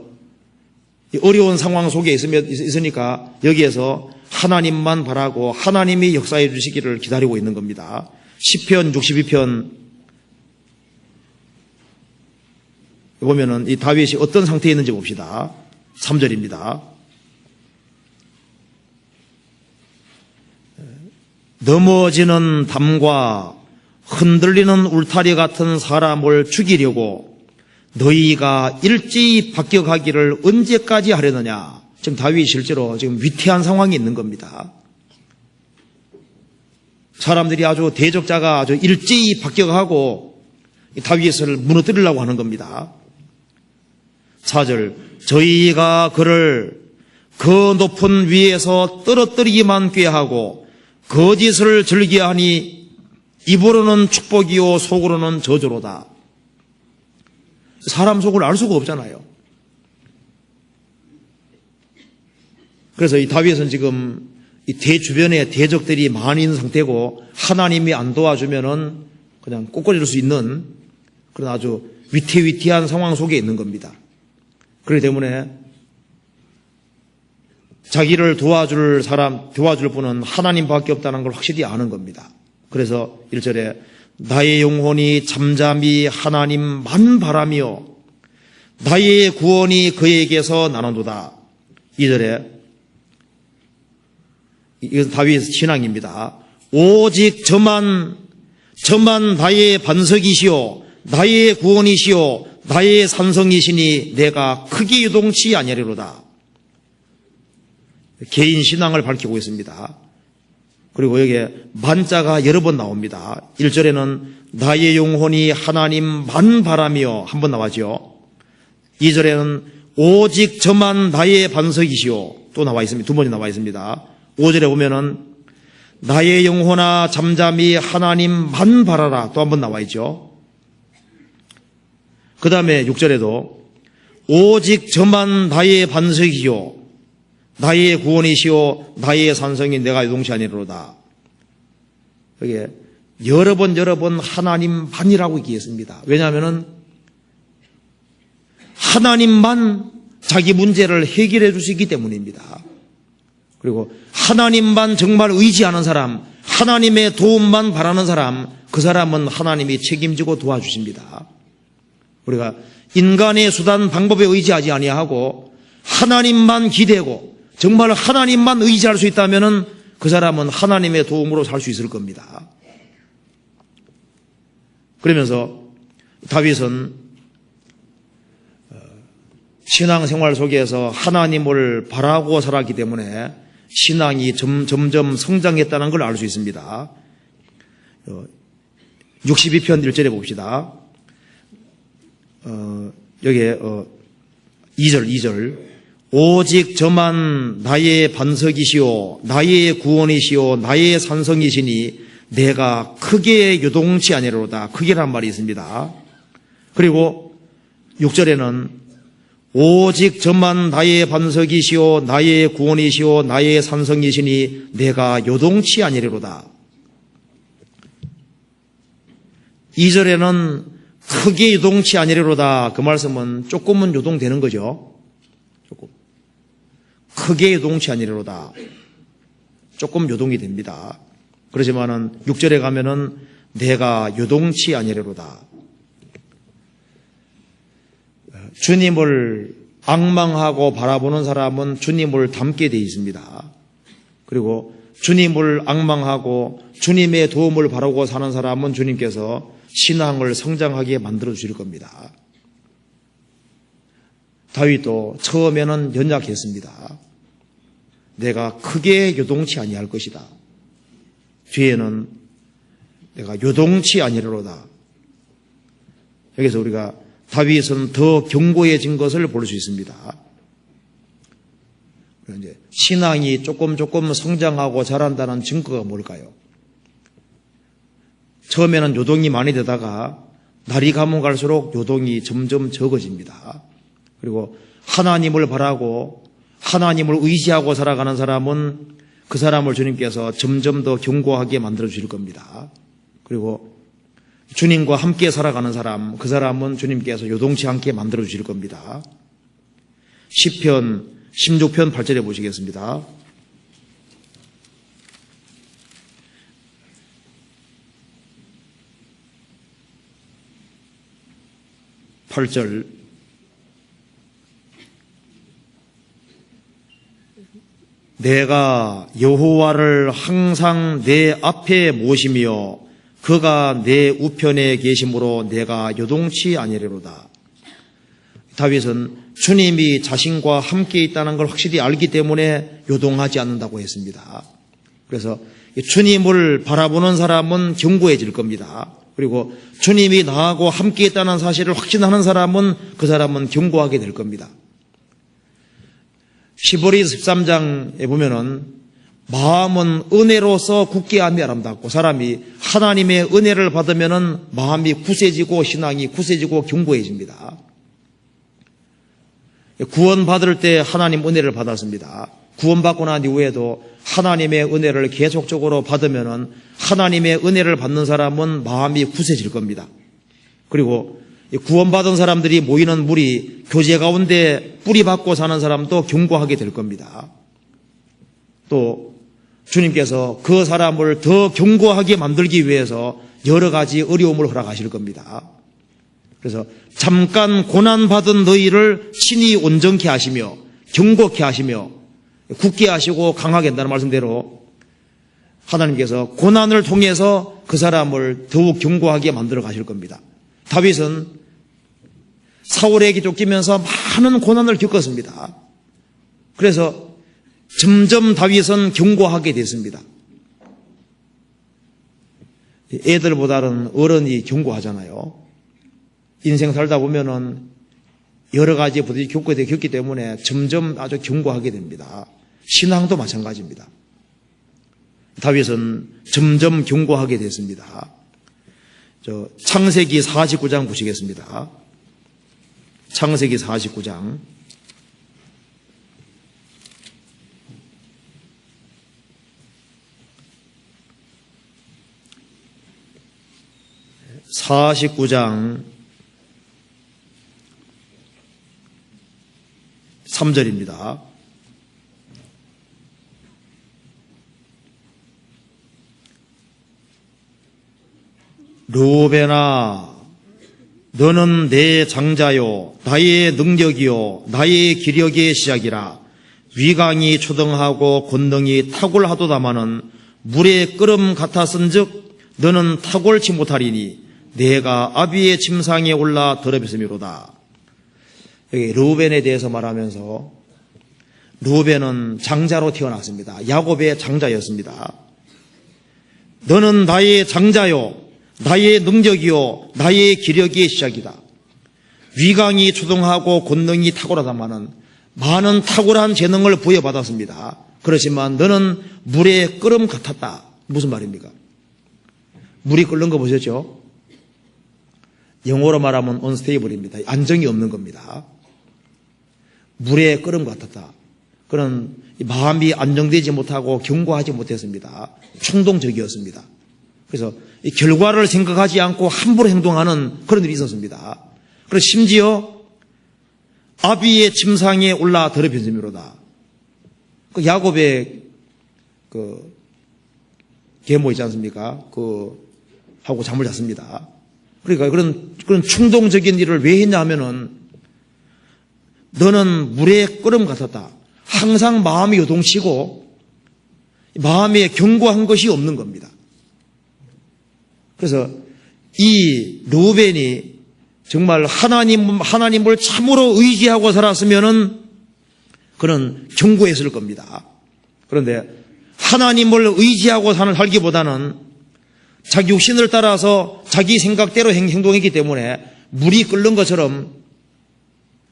Speaker 1: 어려운 상황 속에 있으니까 여기에서 하나님만 바라고 하나님이 역사해 주시기를 기다리고 있는 겁니다. 시편 62편 보면은 이 다윗이 어떤 상태에 있는지 봅시다. 3절입니다. 넘어지는 담과 흔들리는 울타리 같은 사람을 죽이려고 너희가 일제히 박격하기를 언제까지 하려느냐. 지금 다윗이 실제로 지금 위태한 상황이 있는 겁니다. 사람들이 아주 대적자가 아주 일제히 박격하고 다윗을 무너뜨리려고 하는 겁니다. 4절 저희가 그를 그 높은 위에서 떨어뜨리기만 꾀하고 거짓을 즐겨하니 입으로는 축복이요 속으로는 저주로다. 사람 속을 알 수가 없잖아요. 그래서 이 다윗은 지금 이 대주변에 대적들이 많이 있는 상태고 하나님이 안 도와주면은 그냥 꼬꾸라질 수 있는 그런 아주 위태위태한 상황 속에 있는 겁니다. 그렇기 때문에 자기를 도와줄 분은 하나님밖에 없다는 걸 확실히 아는 겁니다. 그래서 1절에 나의 영혼이 잠잠히 하나님만 바라며 나의 구원이 그에게서 나는도다. 2절에 이것은 다윗의 신앙입니다. 오직 저만 나의 반석이시오 나의 구원이시오 나의 산성이시니 내가 크게 요동치 아니하리로다. 개인 신앙을 밝히고 있습니다. 그리고 여기에 만자가 여러 번 나옵니다. 1절에는 나의 영혼이 하나님만 바라며 한 번 나와죠. 2절에는 오직 저만 나의 반석이시오 또 나와 있습니다. 두 번이 나와 있습니다. 5절에 보면은 나의 영혼아 잠잠히 하나님만 바라라 또 한 번 나와 있죠. 그 다음에 6절에도 오직 저만 나의 반석이요 나의 구원이시오 나의 산성이 내가 요동치 아니로다. 여기에 여러 번 하나님만이라고 얘기했습니다. 왜냐하면은 하나님만 자기 문제를 해결해 주시기 때문입니다. 그리고 하나님만 정말 의지하는 사람, 하나님의 도움만 바라는 사람, 그 사람은 하나님이 책임지고 도와주십니다. 우리가 인간의 수단 방법에 의지하지 아니하고 하나님만 기대고 정말 하나님만 의지할 수 있다면 그 사람은 하나님의 도움으로 살 수 있을 겁니다. 그러면서 다윗은 신앙생활 속에서 하나님을 바라고 살았기 때문에 신앙이 점점 성장했다는 걸 알 수 있습니다. 62편 1절에 봅시다. 여기에 2절 오직 저만 나의 반석이시오 나의 구원이시오 나의 산성이시니 내가 크게 요동치 아니하리로다. 크게란 말이 있습니다. 그리고 6절에는 오직 저만 나의 반석이시오 나의 구원이시오 나의 산성이시니 내가 요동치 아니하리로다. 2절에는 크게 요동치 아니하리로다. 그 말씀은 조금은 요동되는 거죠. 조금. 크게 요동치 아니하리로다. 조금 요동이 됩니다. 그렇지만은 6절에 가면은 내가 요동치 아니하리로다. 주님을 앙망하고 바라보는 사람은 주님을 닮게 되어 있습니다. 그리고 주님을 앙망하고 주님의 도움을 바라고 사는 사람은 주님께서 신앙을 성장하게 만들어 주실 겁니다. 다윗도 처음에는 연약했습니다. 내가 크게 요동치 아니할 것이다. 뒤에는 내가 요동치 아니하리로다. 여기서 우리가 다윗은 더 견고해진 것을 볼 수 있습니다. 이제 신앙이 조금 성장하고 자란다는 증거가 뭘까요? 처음에는 요동이 많이 되다가 날이 가면 갈수록 요동이 점점 적어집니다. 그리고 하나님을 바라고 하나님을 의지하고 살아가는 사람은 그 사람을 주님께서 점점 더 견고하게 만들어 주실 겁니다. 그리고 주님과 함께 살아가는 사람, 그 사람은 주님께서 요동치 않게 만들어 주실 겁니다. 시편 16편 8절에 보시겠습니다. 8절 내가 여호와를 항상 내 앞에 모시며 그가 내 우편에 계심으로 내가 요동치 아니하리로다. 다윗은 주님이 자신과 함께 있다는 걸 확실히 알기 때문에 요동하지 않는다고 했습니다. 그래서 주님을 바라보는 사람은 견고해질 겁니다. 그리고 주님이 나하고 함께 있다는 사실을 확신하는 사람은 그 사람은 견고하게 될 겁니다. 시보리스 13장에 보면은 마음은 은혜로서 굳게 함이 아름답고 사람이 하나님의 은혜를 받으면은 마음이 굳세지고 신앙이 굳세지고 견고해집니다. 구원받을 때 하나님 은혜를 받았습니다. 구원받고 난 이후에도 하나님의 은혜를 계속적으로 받으면은 하나님의 은혜를 받는 사람은 마음이 굳세질 겁니다. 그리고 구원받은 사람들이 모이는 무리, 교제 가운데 뿌리박고 사는 사람도 견고하게 될 겁니다. 또 주님께서 그 사람을 더 견고하게 만들기 위해서 여러 가지 어려움을 허락하실 겁니다. 그래서 잠깐 고난받은 너희를 친히 온전케 하시며 견고케 하시며 굳게 하시고 강하게 한다는 말씀대로 하나님께서 고난을 통해서 그 사람을 더욱 견고하게 만들어 가실 겁니다. 다윗은 사울에게 쫓기면서 많은 고난을 겪었습니다. 그래서 점점 다윗은 견고하게 됐습니다. 애들보다는 어른이 견고하잖아요. 인생 살다 보면은 여러 가지 부딪히 겪기 때문에 점점 아주 견고하게 됩니다. 신앙도 마찬가지입니다. 다윗은 점점 견고하게 됐습니다. 창세기 49장 보시겠습니다. 창세기 49장 3절입니다. 르우벤아 너는 내 장자요 나의 능력이요 나의 기력의 시작이라. 위강이 초등하고 권능이 탁월하도다마는 물의 끓음 같았은즉 너는 탁월치 못하리니 내가 아비의 침상에 올라 더럽혔음이로다. 여기 르우벤에 대해서 말하면서 르우벤은 장자로 태어났습니다. 야곱의 장자였습니다. 너는 나의 장자요, 나의 능력이요, 나의 기력의 시작이다. 위강이 초등하고 권능이 탁월하다마는 많은 탁월한 재능을 부여받았습니다. 그렇지만 너는 물의 끓음 같았다. 무슨 말입니까? 물이 끓는 거 보셨죠? 영어로 말하면 unstable입니다. 안정이 없는 겁니다. 물의 끓음 같았다. 그런 마음이 안정되지 못하고 견고하지 못했습니다. 충동적이었습니다. 그래서 이 결과를 생각하지 않고 함부로 행동하는 그런 일이 있었습니다. 그래서 심지어 아비의 침상에 올라 더럽혀지미로다. 그 야곱의 그 계모 있지 않습니까? 하고 잠을 잤습니다. 그러니까 그런 충동적인 일을 왜 했냐 하면은 너는 물의 끓음 같았다. 항상 마음이 요동치고 마음에 견고한 것이 없는 겁니다. 그래서 이 르우벤이 정말 하나님을 참으로 의지하고 살았으면은 그는 견고했을 겁니다. 그런데 하나님을 의지하고 살기보다는 자기 육신을 따라서 자기 생각대로 행동했기 때문에 물이 끓는 것처럼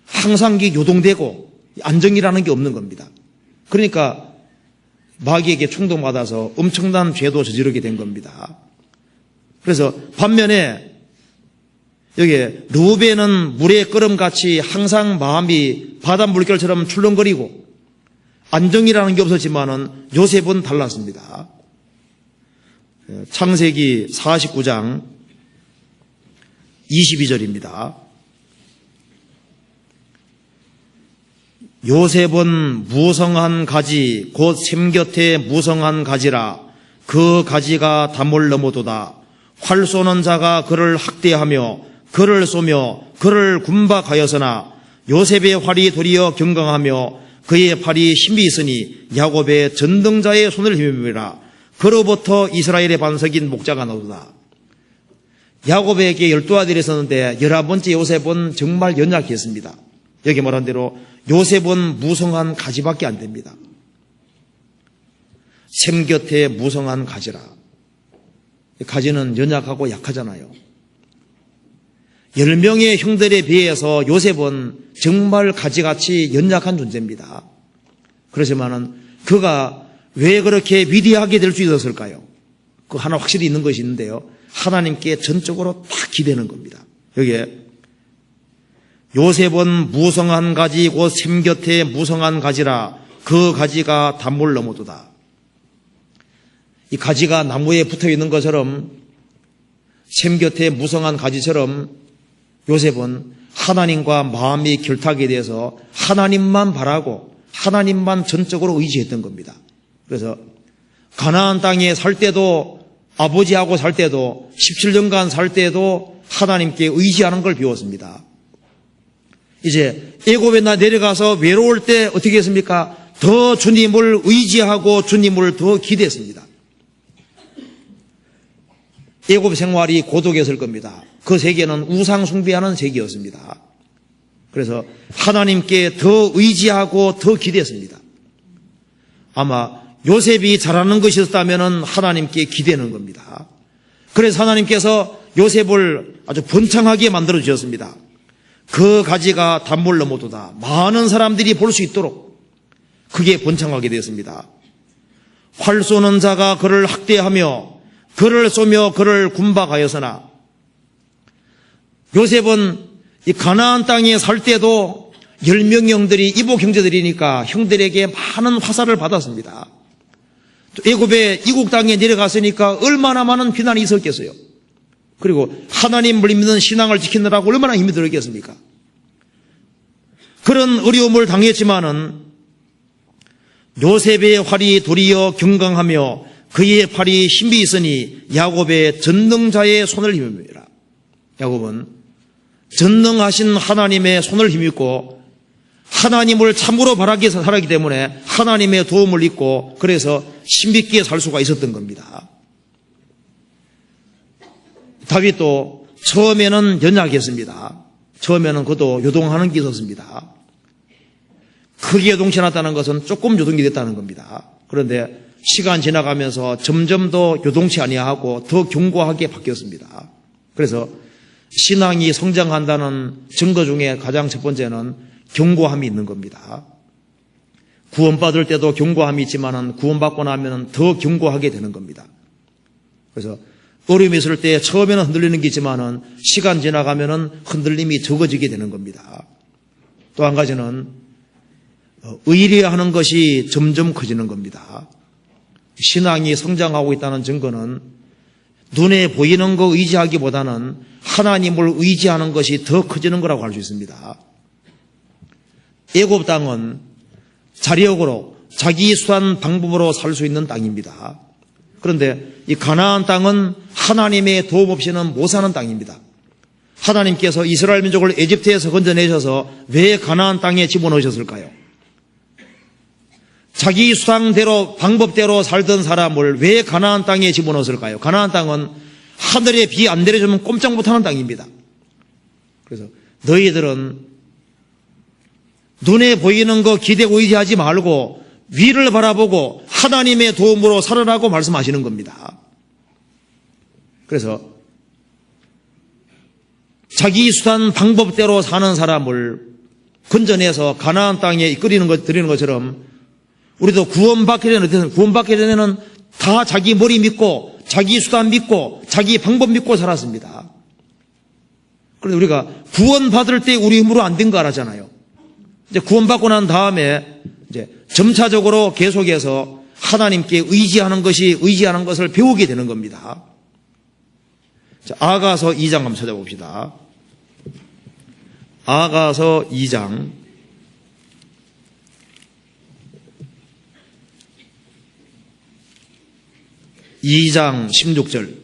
Speaker 1: 항상 요동되고 안정이라는 게 없는 겁니다. 그러니까 마귀에게 충동받아서 엄청난 죄도 저지르게 된 겁니다. 그래서 반면에 여기 르우벤은 물의 끓음같이 항상 마음이 바다 물결처럼 출렁거리고 안정이라는 게 없었지만은 요셉은 달랐습니다. 창세기 49장 22절입니다. 요셉은 무성한 가지 곧 샘 곁에 무성한 가지라 그 가지가 담을 넘어도다. 활 쏘는 자가 그를 학대하며 그를 쏘며 그를 군박하였으나 요셉의 활이 도리어 경강하며 그의 팔이 힘이 있으니 야곱의 전등자의 손을 힘입니다. 그로부터 이스라엘의 반석인 목자가 나오다. 야곱에게 12아들이 있었는데 11번째 요셉은 정말 연약했습니다. 여기 말한 대로 요셉은 무성한 가지밖에 안 됩니다. 샘 곁에 무성한 가지라. 가지는 연약하고 약하잖아요. 10명의 형들에 비해서 요셉은 정말 가지같이 연약한 존재입니다. 그렇지만은 그가 왜 그렇게 위대하게 될 수 있었을까요? 그 하나 확실히 있는 것이 있는데요. 하나님께 전적으로 딱 기대는 겁니다. 여기에 요셉은 무성한 가지 곧 샘 곁에 무성한 가지라 그 가지가 단물 넘어도다. 이 가지가 나무에 붙어 있는 것처럼 샘 곁에 무성한 가지처럼 요셉은 하나님과 마음이 결탁이 돼서 하나님만 바라고 하나님만 전적으로 의지했던 겁니다. 그래서 가나안 땅에 살 때도 아버지하고 살 때도 17년간 살 때도 하나님께 의지하는 걸 배웠습니다. 이제 애굽에 내려가서 외로울 때 어떻게 했습니까? 더 주님을 의지하고 주님을 더 기대했습니다. 애굽 생활이 고독했을 겁니다. 그 세계는 우상 숭배하는 세계였습니다. 그래서 하나님께 더 의지하고 더 기대했습니다. 아마 요셉이 잘하는 것이 있었다면 하나님께 기대는 겁니다. 그래서 하나님께서 요셉을 아주 번창하게 만들어 주셨습니다. 그 가지가 단물 넘어도다. 많은 사람들이 볼 수 있도록 그게 번창하게 되었습니다. 활 쏘는 자가 그를 학대하며 그를 쏘며 그를 군박하였으나 요셉은 이 가나안 땅에 살 때도 10명 형들이 이복 형제들이니까 형들에게 많은 화살을 받았습니다. 애굽의 이국 땅에 내려갔으니까 얼마나 많은 비난이 있었겠어요. 그리고 하나님을 믿는 신앙을 지키느라고 얼마나 힘이 들었겠습니까? 그런 어려움을 당했지만은 요셉의 활이 도리어 경강하며 그의 팔이 힘이 있으니 야곱의 전능자의 손을 힘입니다. 야곱은 전능하신 하나님의 손을 힘입고 하나님을 참으로 바라기 살았기 때문에 하나님의 도움을 입고 그래서 신비있게 살 수가 있었던 겁니다. 다윗도 처음에는 연약했습니다. 처음에는 그도 요동하는 게 있었습니다. 크게 요동치 않았다는 것은 조금 요동이 됐다는 겁니다. 그런데 시간 지나가면서 점점 더 요동치 아니하고 더 견고하게 바뀌었습니다. 그래서 신앙이 성장한다는 증거 중에 가장 첫 번째는 견고함이 있는 겁니다. 구원받을 때도 견고함이 있지만은 구원받고 나면은 더 견고하게 되는 겁니다. 그래서 어려움이 있을 때 처음에는 흔들리는 게 있지만은 시간 지나가면은 흔들림이 적어지게 되는 겁니다. 또 한 가지는 의리하는 것이 점점 커지는 겁니다. 신앙이 성장하고 있다는 증거는 눈에 보이는 거 의지하기보다는 하나님을 의지하는 것이 더 커지는 거라고 할 수 있습니다. 애굽 땅은 자력으로 자기 수단 방법으로 살 수 있는 땅입니다. 그런데 이 가나안 땅은 하나님의 도움 없이는 못 사는 땅입니다. 하나님께서 이스라엘 민족을 에집트에서 건져내셔서 왜 가나안 땅에 집어넣으셨을까요? 자기 수단대로 방법대로 살던 사람을 왜 가나안 땅에 집어넣었을까요? 가나안 땅은 하늘에 비 안 내려주면 꼼짝 못하는 땅입니다. 그래서 너희들은 눈에 보이는 거 기대 의지하지 말고 위를 바라보고 하나님의 도움으로 살아라고 말씀하시는 겁니다. 그래서 자기 수단 방법대로 사는 사람을 건져내서 가나안 땅에 이끌리는 것, 드리는 것처럼 우리도 구원받기 전에는 다 자기 머리 믿고 자기 수단 믿고 자기 방법 믿고 살았습니다. 그런데 우리가 구원받을 때 우리 힘으로 안 된 거 알았잖아요. 이제 구원받고 난 다음에 이제 점차적으로 계속해서 하나님께 의지하는 것을 배우게 되는 겁니다. 자, 아가서 2장 한번 찾아봅시다. 아가서 2장 16절.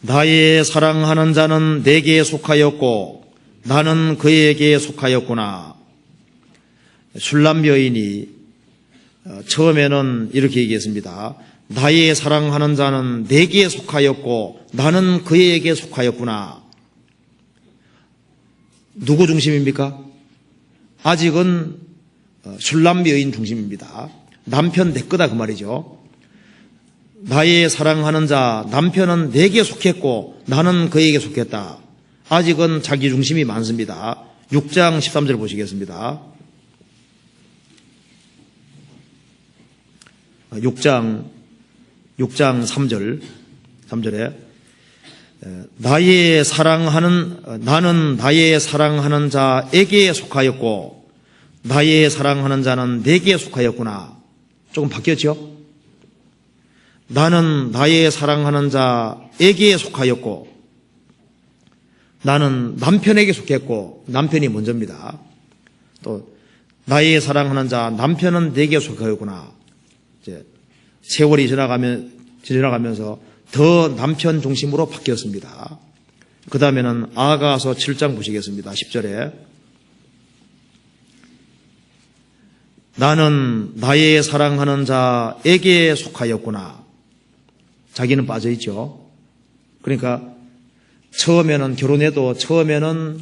Speaker 1: 나의 사랑하는 자는 내게 속하였고 나는 그에게 속하였구나. 슐람 여인이 처음에는 이렇게 얘기했습니다. 나의 사랑하는 자는 내게 속하였고 나는 그에게 속하였구나. 누구 중심입니까? 아직은 슐람 여인 중심입니다. 남편 내 거다 그 말이죠. 나의 사랑하는 자, 남편은 내게 속했고 나는 그에게 속했다. 아직은 자기 중심이 많습니다. 6장 13절 보시겠습니다. 6장 3절에 나는 나의 사랑하는 자에게 속하였고 나의 사랑하는 자는 내게 속하였구나. 조금 바뀌었죠? 나는 나의 사랑하는 자에게 속하였고 나는 남편에게 속했고 남편이 먼저입니다. 또 나의 사랑하는 자 남편은 내게 속하였구나. 이제 세월이 지나가면서 더 남편 중심으로 바뀌었습니다. 그 다음에는 아가서 7장 보시겠습니다. 10절에 나는 나의 사랑하는 자에게 속하였구나. 자기는 빠져있죠. 그러니까 결혼해도 처음에는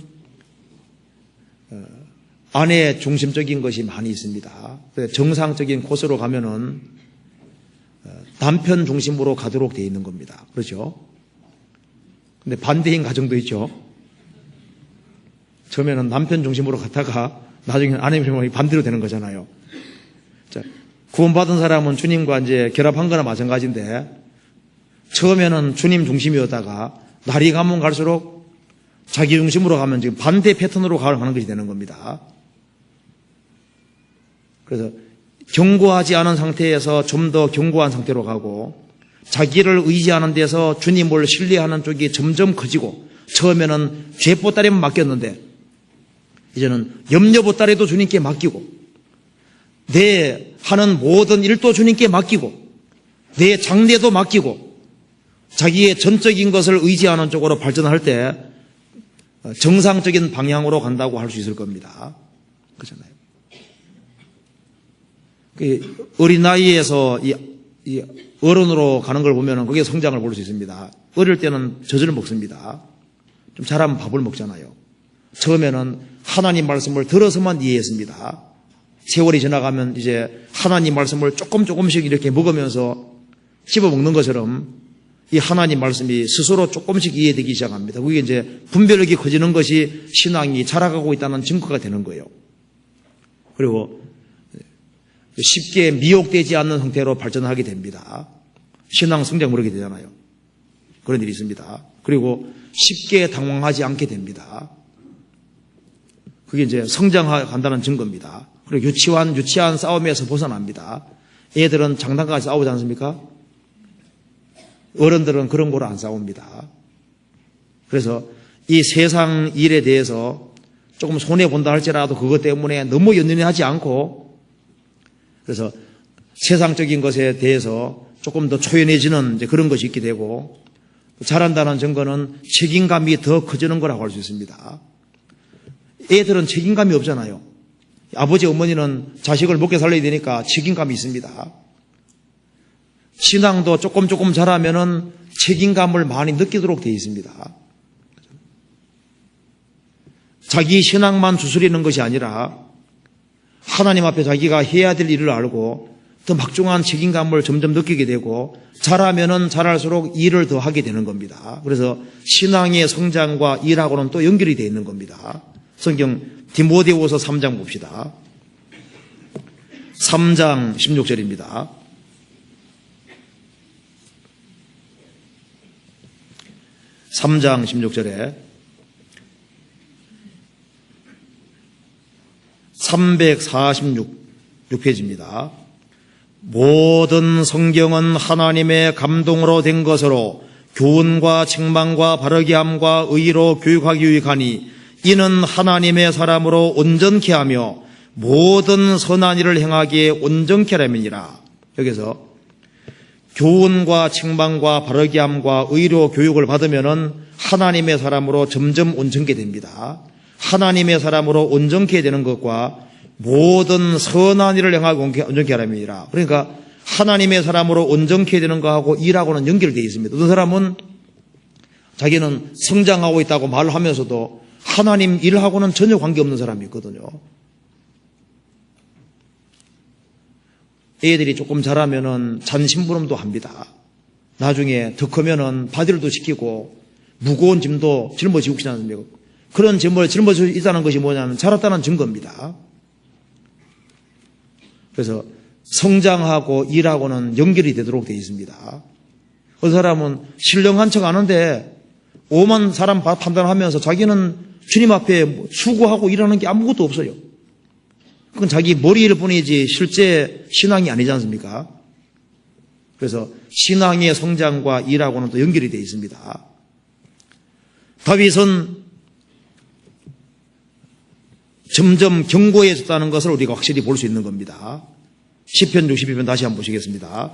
Speaker 1: 아내 중심적인 것이 많이 있습니다. 정상적인 코스로 가면은 남편 중심으로 가도록 되어 있는 겁니다. 그렇죠? 근데 반대인 가정도 있죠. 처음에는 남편 중심으로 갔다가 나중에는 아내 중심으로 반대로 되는 거잖아요. 자, 구원받은 사람은 주님과 이제 결합한 거나 마찬가지인데 처음에는 주님 중심이었다가 날이 가면 갈수록 자기 중심으로 가면 지금 반대 패턴으로 가는 것이 되는 겁니다. 그래서 견고하지 않은 상태에서 좀 더 견고한 상태로 가고 자기를 의지하는 데서 주님을 신뢰하는 쪽이 점점 커지고 처음에는 죄보따리만 맡겼는데 이제는 염려보따리도 주님께 맡기고 내 하는 모든 일도 주님께 맡기고 내 장래도 맡기고 자기의 전적인 것을 의지하는 쪽으로 발전할 때 정상적인 방향으로 간다고 할 수 있을 겁니다. 그렇잖아요. 어린 나이에서 이 어른으로 가는 걸 보면은 그게 성장을 볼 수 있습니다. 어릴 때는 젖을 먹습니다. 좀 자라면 밥을 먹잖아요. 처음에는 하나님 말씀을 들어서만 이해했습니다. 세월이 지나가면 이제 하나님 말씀을 조금씩 이렇게 먹으면서 씹어 먹는 것처럼 이 하나님 말씀이 스스로 조금씩 이해되기 시작합니다. 그게 이제 분별력이 커지는 것이 신앙이 자라가고 있다는 증거가 되는 거예요. 그리고 쉽게 미혹되지 않는 형태로 발전하게 됩니다. 신앙 성장 그렇게 되잖아요. 그런 일이 있습니다. 그리고 쉽게 당황하지 않게 됩니다. 그게 이제 성장한다는 증거입니다. 그리고 유치한 싸움에서 벗어납니다. 애들은 장난감까지 싸우지 않습니까? 어른들은 그런 거로 안 싸웁니다. 그래서 이 세상 일에 대해서 조금 손해본다 할지라도 그것 때문에 너무 연연하지 않고, 그래서 세상적인 것에 대해서 조금 더 초연해지는 이제 그런 것이 있게 되고, 잘한다는 증거는 책임감이 더 커지는 거라고 할 수 있습니다. 애들은 책임감이 없잖아요. 아버지 어머니는 자식을 먹게 살려야 되니까 책임감이 있습니다. 신앙도 조금 자라면은 책임감을 많이 느끼도록 되어 있습니다. 자기 신앙만 주스리는 것이 아니라 하나님 앞에 자기가 해야 될 일을 알고 더 막중한 책임감을 점점 느끼게 되고, 자라면은 자랄수록 일을 더 하게 되는 겁니다. 그래서 신앙의 성장과 일하고는 또 연결이 되어 있는 겁니다. 성경 디모데후서 3장 봅시다. 3장 16절입니다. 3장 16절에 346페이지입니다. 모든 성경은 하나님의 감동으로 된 것으로 교훈과 책망과 바르게 함과 의로 교육하기 유익하니 이는 하나님의 사람으로 온전케 하며 모든 선한 일을 행하기에 온전케 하람이니라. 여기서 교훈과 책망과 바르게 함과 의로 교육을 받으면은 하나님의 사람으로 점점 온전케 됩니다. 하나님의 사람으로 온전케 되는 것과 모든 선한 일을 행하고 온전케 하람이니라. 그러니까 하나님의 사람으로 온전케 되는 것하고 일하고는 연결되어 있습니다. 어떤 사람은 자기는 성장하고 있다고 말을 하면서도 하나님 일하고는 전혀 관계없는 사람이 있거든요. 애들이 조금 자라면은 잔심부름도 합니다. 나중에 더 크면은 바디를도 시키고 무거운 짐도 짊어지고 있지 않습니까? 그런 짐을 짊어지고 있다는 것이 뭐냐면 자랐다는 증거입니다. 그래서 성장하고 일하고는 연결이 되도록 되어 있습니다. 그 사람은 신령한 척 하는데 오만 사람 판단하면서 자기는 주님 앞에 수고하고 일하는 게 아무것도 없어요. 그건 자기 머리일 뿐이지 실제 신앙이 아니지 않습니까? 그래서 신앙의 성장과 일하고는 또 연결이 되어 있습니다. 다윗은 점점 견고해졌다는 것을 우리가 확실히 볼 수 있는 겁니다. 시편 62편 다시 한번 보시겠습니다.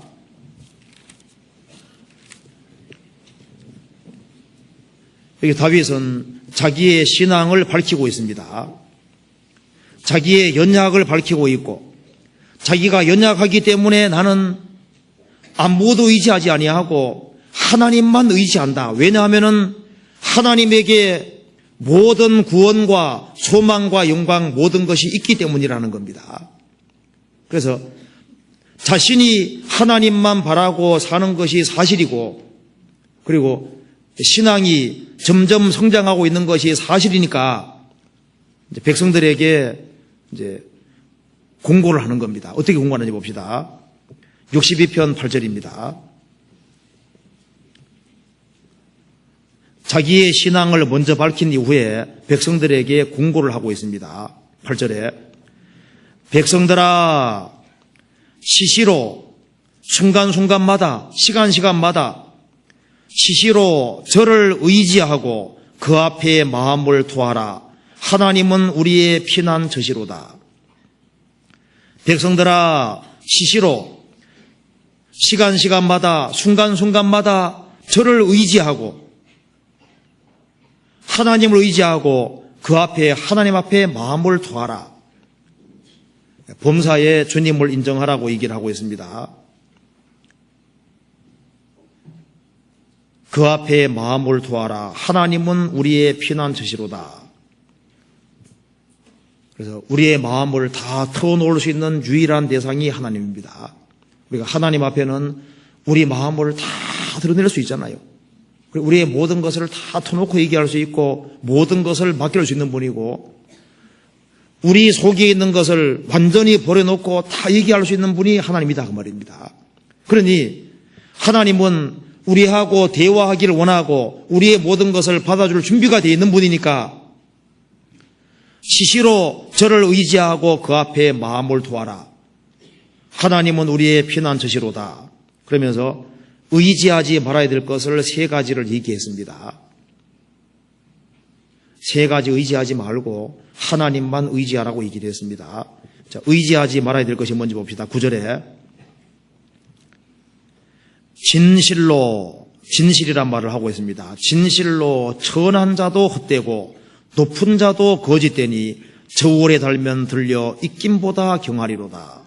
Speaker 1: 여기 다윗은 자기의 신앙을 밝히고 있습니다. 자기의 연약을 밝히고 있고, 자기가 연약하기 때문에 나는 아무도 의지하지 아니하고 하나님만 의지한다. 왜냐하면은 하나님에게 모든 구원과 소망과 영광 모든 것이 있기 때문이라는 겁니다. 그래서 자신이 하나님만 바라고 사는 것이 사실이고, 그리고 신앙이 점점 성장하고 있는 것이 사실이니까 이제 백성들에게 이제 공고를 하는 겁니다. 어떻게 공고하는지 봅시다. 62편 8절입니다. 자기의 신앙을 먼저 밝힌 이후에 백성들에게 공고를 하고 있습니다. 8절에 백성들아 시시로 순간순간마다 시간마다 시시로 저를 의지하고 그 앞에 마음을 토하라. 하나님은 우리의 피난 저시로다. 백성들아 시시로 시간마다 순간순간마다 저를 의지하고 하나님을 의지하고 그 앞에 하나님 앞에 마음을 토하라. 범사에 주님을 인정하라고 얘기를 하고 있습니다. 그 앞에 마음을 두어라. 하나님은 우리의 피난처시로다. 그래서 우리의 마음을 다 터놓을 수 있는 유일한 대상이 하나님입니다. 우리가 하나님 앞에는 우리 마음을 다 드러낼 수 있잖아요. 그리고 우리의 모든 것을 다 터놓고 얘기할 수 있고 모든 것을 맡길 수 있는 분이고 우리 속에 있는 것을 완전히 버려놓고 다 얘기할 수 있는 분이 하나님이다 그 말입니다. 그러니 하나님은 우리하고 대화하기를 원하고 우리의 모든 것을 받아줄 준비가 되어 있는 분이니까 시시로 저를 의지하고 그 앞에 마음을 두어라. 하나님은 우리의 피난처시로다. 그러면서 의지하지 말아야 될 것을 세 가지를 얘기했습니다. 세 가지 의지하지 말고 하나님만 의지하라고 얘기를 했습니다. 자, 의지하지 말아야 될 것이 뭔지 봅시다. 9절에 진실이란 말을 하고 있습니다. 진실로 천한 자도 헛되고 높은 자도 거짓되니 저울에 달면 들려 입김보다 경하리로다.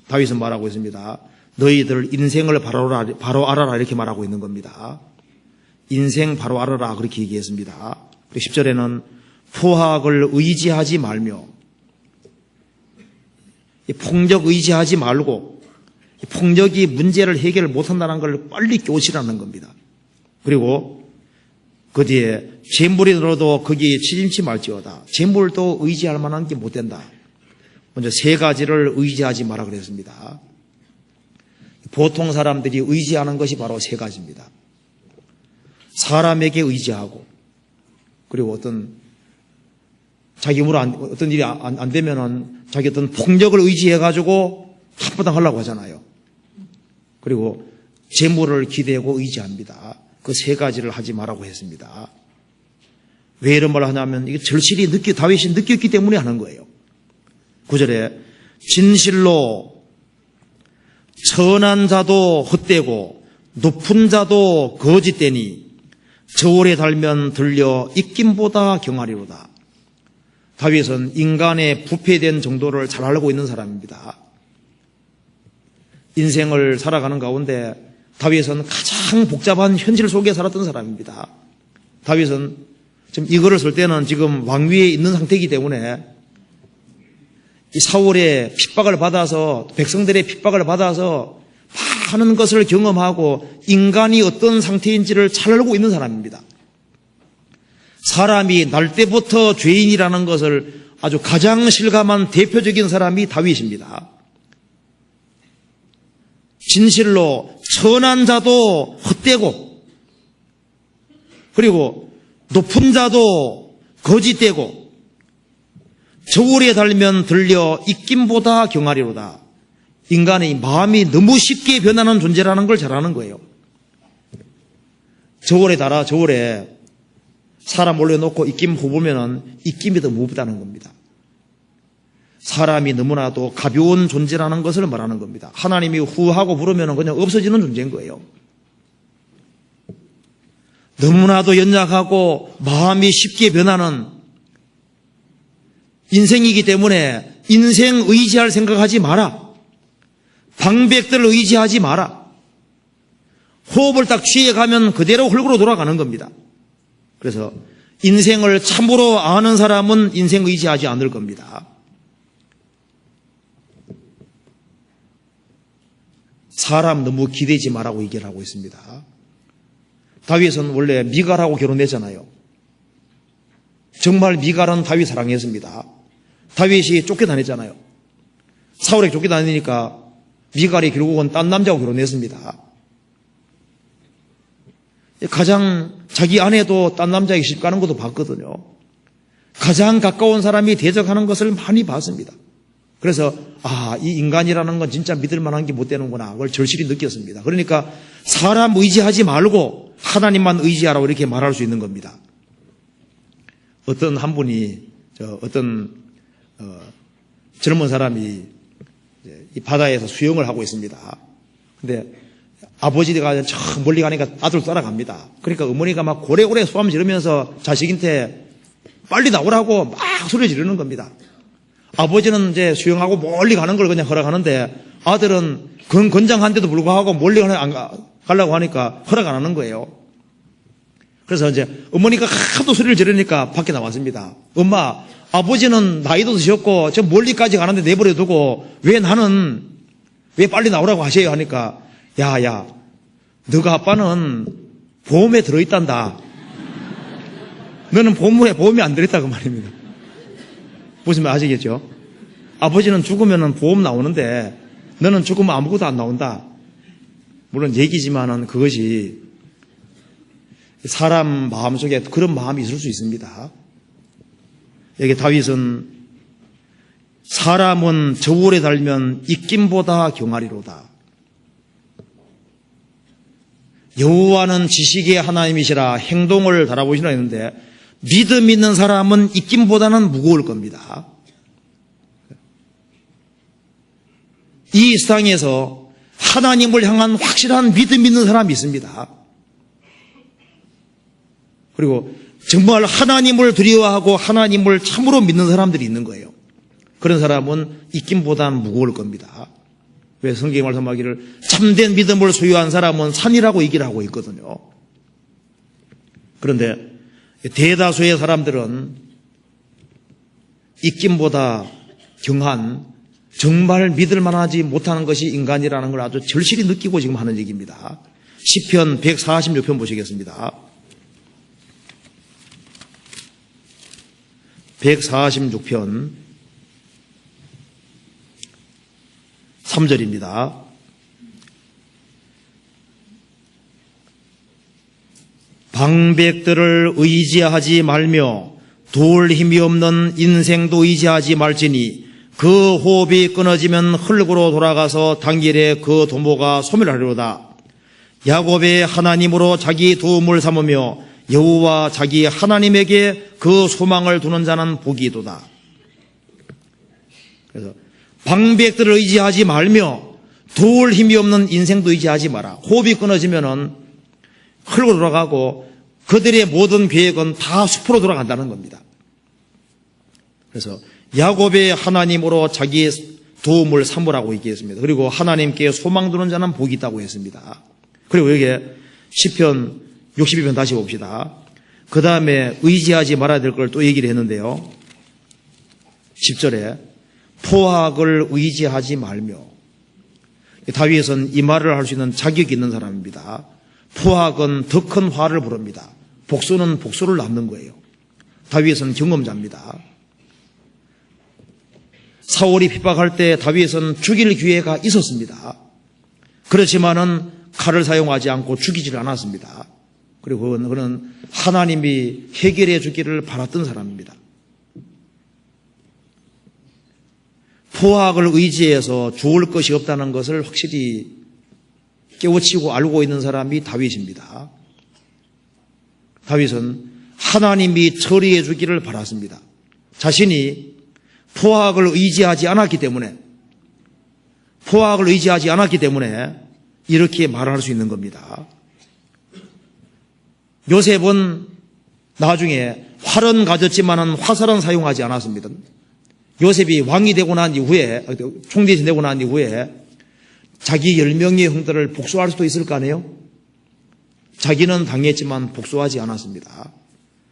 Speaker 1: 다윗은 말하고 있습니다. 너희들 인생을 바로 알아라 이렇게 말하고 있는 겁니다. 인생 바로 알아라 그렇게 얘기했습니다. 10절에는 포학을 의지하지 말며 폭력 의지하지 말고 폭력이 문제를 해결 못한다는 걸 빨리 깨우치라는 겁니다. 그리고 그 뒤에 재물이 늘어도 거기에 치짐치 말지어다. 재물도 의지할 만한 게 못 된다. 먼저 세 가지를 의지하지 마라 그랬습니다. 보통 사람들이 의지하는 것이 바로 세 가지입니다. 사람에게 의지하고 그리고 자기 힘으로 어떤 일이 안 되면은 자기 어떤 폭력을 의지해가지고 합부당 하려고 하잖아요. 그리고 재물을 기대고 의지합니다. 그 세 가지를 하지 말라고 했습니다. 왜 이런 말을 하냐면 이게 절실히 다윗이 느꼈기 때문에 하는 거예요. 9절에 진실로 천한 자도 헛되고 높은 자도 거짓되니 저울에 달면 들려 입김보다 경하리로다. 다윗은 인간의 부패된 정도를 잘 알고 있는 사람입니다. 인생을 살아가는 가운데 다윗은 가장 복잡한 현실 속에 살았던 사람입니다. 다윗은 지금 이거를 쓸 때는 지금 왕위에 있는 상태이기 때문에 이 사울의 핍박을 받아서 백성들의 핍박을 받아서 많은 것을 경험하고 인간이 어떤 상태인지를 잘 알고 있는 사람입니다. 사람이 날 때부터 죄인이라는 것을 아주 가장 실감한 대표적인 사람이 다윗입니다. 진실로 천한 자도 헛되고 그리고 높은 자도 거짓되고 저울에 달면 들려 입김보다 경하리로다. 인간의 마음이 너무 쉽게 변하는 존재라는 걸 잘 아는 거예요. 저울에 달아 저울에 사람 올려놓고 입김 후보면은 입김이 더 무겁다는 겁니다. 사람이 너무나도 가벼운 존재라는 것을 말하는 겁니다. 하나님이 후하고 부르면 그냥 없어지는 존재인 거예요. 너무나도 연약하고 마음이 쉽게 변하는 인생이기 때문에 인생 의지할 생각하지 마라. 방백들을 의지하지 마라. 호흡을 딱 취해가면 그대로 흙으로 돌아가는 겁니다. 그래서 인생을 참으로 아는 사람은 인생 의지하지 않을 겁니다. 사람 너무 기대지 말라고 얘기를 하고 있습니다. 다윗은 원래 미갈하고 결혼했잖아요. 정말 미갈은 다윗 사랑했습니다. 다윗이 쫓겨다녔잖아요. 사울에게 쫓겨다니니까 미갈이 결국은 딴 남자하고 결혼했습니다. 가장 자기 아내도 딴 남자에게 시집가는 것도 봤거든요. 가장 가까운 사람이 대적하는 것을 많이 봤습니다. 그래서 이 인간이라는 건 진짜 믿을 만한 게 못 되는구나 그걸 절실히 느꼈습니다. 그러니까 사람 의지하지 말고 하나님만 의지하라고 이렇게 말할 수 있는 겁니다. 어떤 한 분이 젊은 사람이 이 바다에서 수영을 하고 있습니다. 근데 아버지가 저 멀리 가니까 아들 따라갑니다. 그러니까 어머니가 막 고래고래 소리 지르면서 자식한테 빨리 나오라고 막 소리 지르는 겁니다. 아버지는 이제 수영하고 멀리 가는 걸 그냥 허락하는데 아들은 건장한데도 불구하고 멀리 가려고 하니까 허락 안 하는 거예요. 그래서 이제 어머니가 하도 소리를 지르니까 밖에 나왔습니다. 엄마, 아버지는 나이도 드셨고 저 멀리까지 가는데 내버려 두고 왜 빨리 나오라고 하세요 하니까 야, 너가 아빠는 보험에 들어있단다. 너는 보험에 안 들어있다고 말입니다. 무슨 말 아시겠죠? 아버지는 죽으면 보험 나오는데 너는 죽으면 아무것도 안 나온다. 물론 얘기지만은 그것이 사람 마음속에 그런 마음이 있을 수 있습니다. 여기 다윗은 사람은 저울에 달면 입김보다 경하리로다. 여호와는 지식의 하나님이시라 행동을 달아보시라 했는데 믿음 있는 사람은 입김보다는 무거울 겁니다. 이 세상에서 하나님을 향한 확실한 믿음 있는 사람이 있습니다. 그리고 정말 하나님을 두려워하고 하나님을 참으로 믿는 사람들이 있는 거예요. 그런 사람은 입김보다는 무거울 겁니다. 왜 성경에 말씀하기를 참된 믿음을 소유한 사람은 산이라고 얘기를 하고 있거든요. 그런데 대다수의 사람들은 입김보다 경한 정말 믿을 만하지 못하는 것이 인간이라는 걸 아주 절실히 느끼고 지금 하는 얘기입니다. 시편 146편 보시겠습니다. 146편 3절입니다. 방백들을 의지하지 말며 도울 힘이 없는 인생도 의지하지 말지니 그 호흡이 끊어지면 흙으로 돌아가서 당일에 그 도모가 소멸하리로다. 야곱의 하나님으로 자기 도움을 삼으며 여호와 자기 하나님에게 그 소망을 두는 자는 복이도다. 그래서 방백들을 의지하지 말며 도울 힘이 없는 인생도 의지하지 마라. 호흡이 끊어지면은 흙으로 돌아가고 그들의 모든 계획은 다 숲으로 돌아간다는 겁니다. 그래서 야곱의 하나님으로 자기의 도움을 삼으라고 얘기했습니다. 그리고 하나님께 소망 두는 자는 복이 있다고 했습니다. 그리고 여기에 시편 62편 다시 봅시다. 그 다음에 의지하지 말아야 될 걸 또 얘기를 했는데요. 10절에 포악을 의지하지 말며, 다윗은 이 말을 할 수 있는 자격이 있는 사람입니다. 포악은 더 큰 화를 부릅니다. 복수는 복수를 낳는 거예요. 다윗은 경험자입니다. 사울이 핍박할 때 다윗은 죽일 기회가 있었습니다. 그렇지만은 칼을 사용하지 않고 죽이지를 않았습니다. 그리고 그는 하나님이 해결해 주기를 바랐던 사람입니다. 포악을 의지해서 죽을 것이 없다는 것을 확실히 깨우치고 알고 있는 사람이 다윗입니다. 다윗은 하나님이 처리해 주기를 바랐습니다. 자신이 포악을 의지하지 않았기 때문에 이렇게 말할 수 있는 겁니다. 요셉은 나중에 활은 가졌지만은 화살은 사용하지 않았습니다. 요셉이 왕이 되고 난 이후에, 총대신 되고 난 이후에 자기 10명의 형들을 복수할 수도 있을 거 아니에요? 자기는 당했지만 복수하지 않았습니다.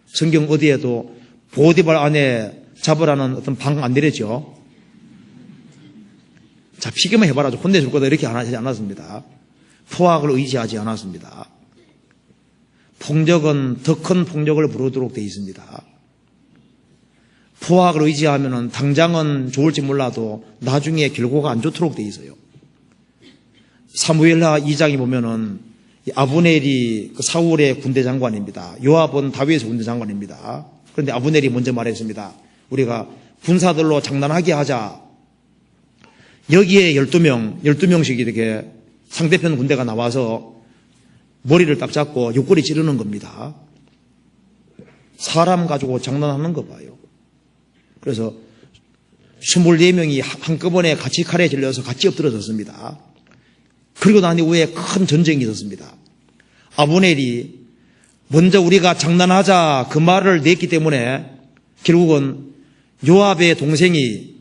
Speaker 1: 성경 어디에도 보디발 아내 잡으라는 어떤 방 안 내렸죠. 잡히기만 해봐라, 혼내줄 거다, 이렇게 하지 않았습니다. 포악을 의지하지 않았습니다. 폭력은 더 큰 폭력을 부르도록 되어 있습니다. 포악을 의지하면은 당장은 좋을지 몰라도 나중에 결과가 안 좋도록 되어 있어요. 사무엘하 2장에 보면은 아브넬이 사울의 군대 장관입니다. 요압은 다윗의 군대 장관입니다. 그런데 아브넬이 먼저 말했습니다. 우리가 군사들로 장난하게 하자. 여기에 12명씩 이렇게 상대편 군대가 나와서 머리를 딱 잡고 옆구리 찌르는 겁니다. 사람 가지고 장난하는 거 봐요. 그래서 24명이 한꺼번에 같이 칼에 질려서 같이 엎드러졌습니다. 그리고 난 이후에 큰 전쟁이 있었습니다. 아브넬이 먼저 우리가 장난하자 그 말을 냈기 때문에 결국은 요압의 동생이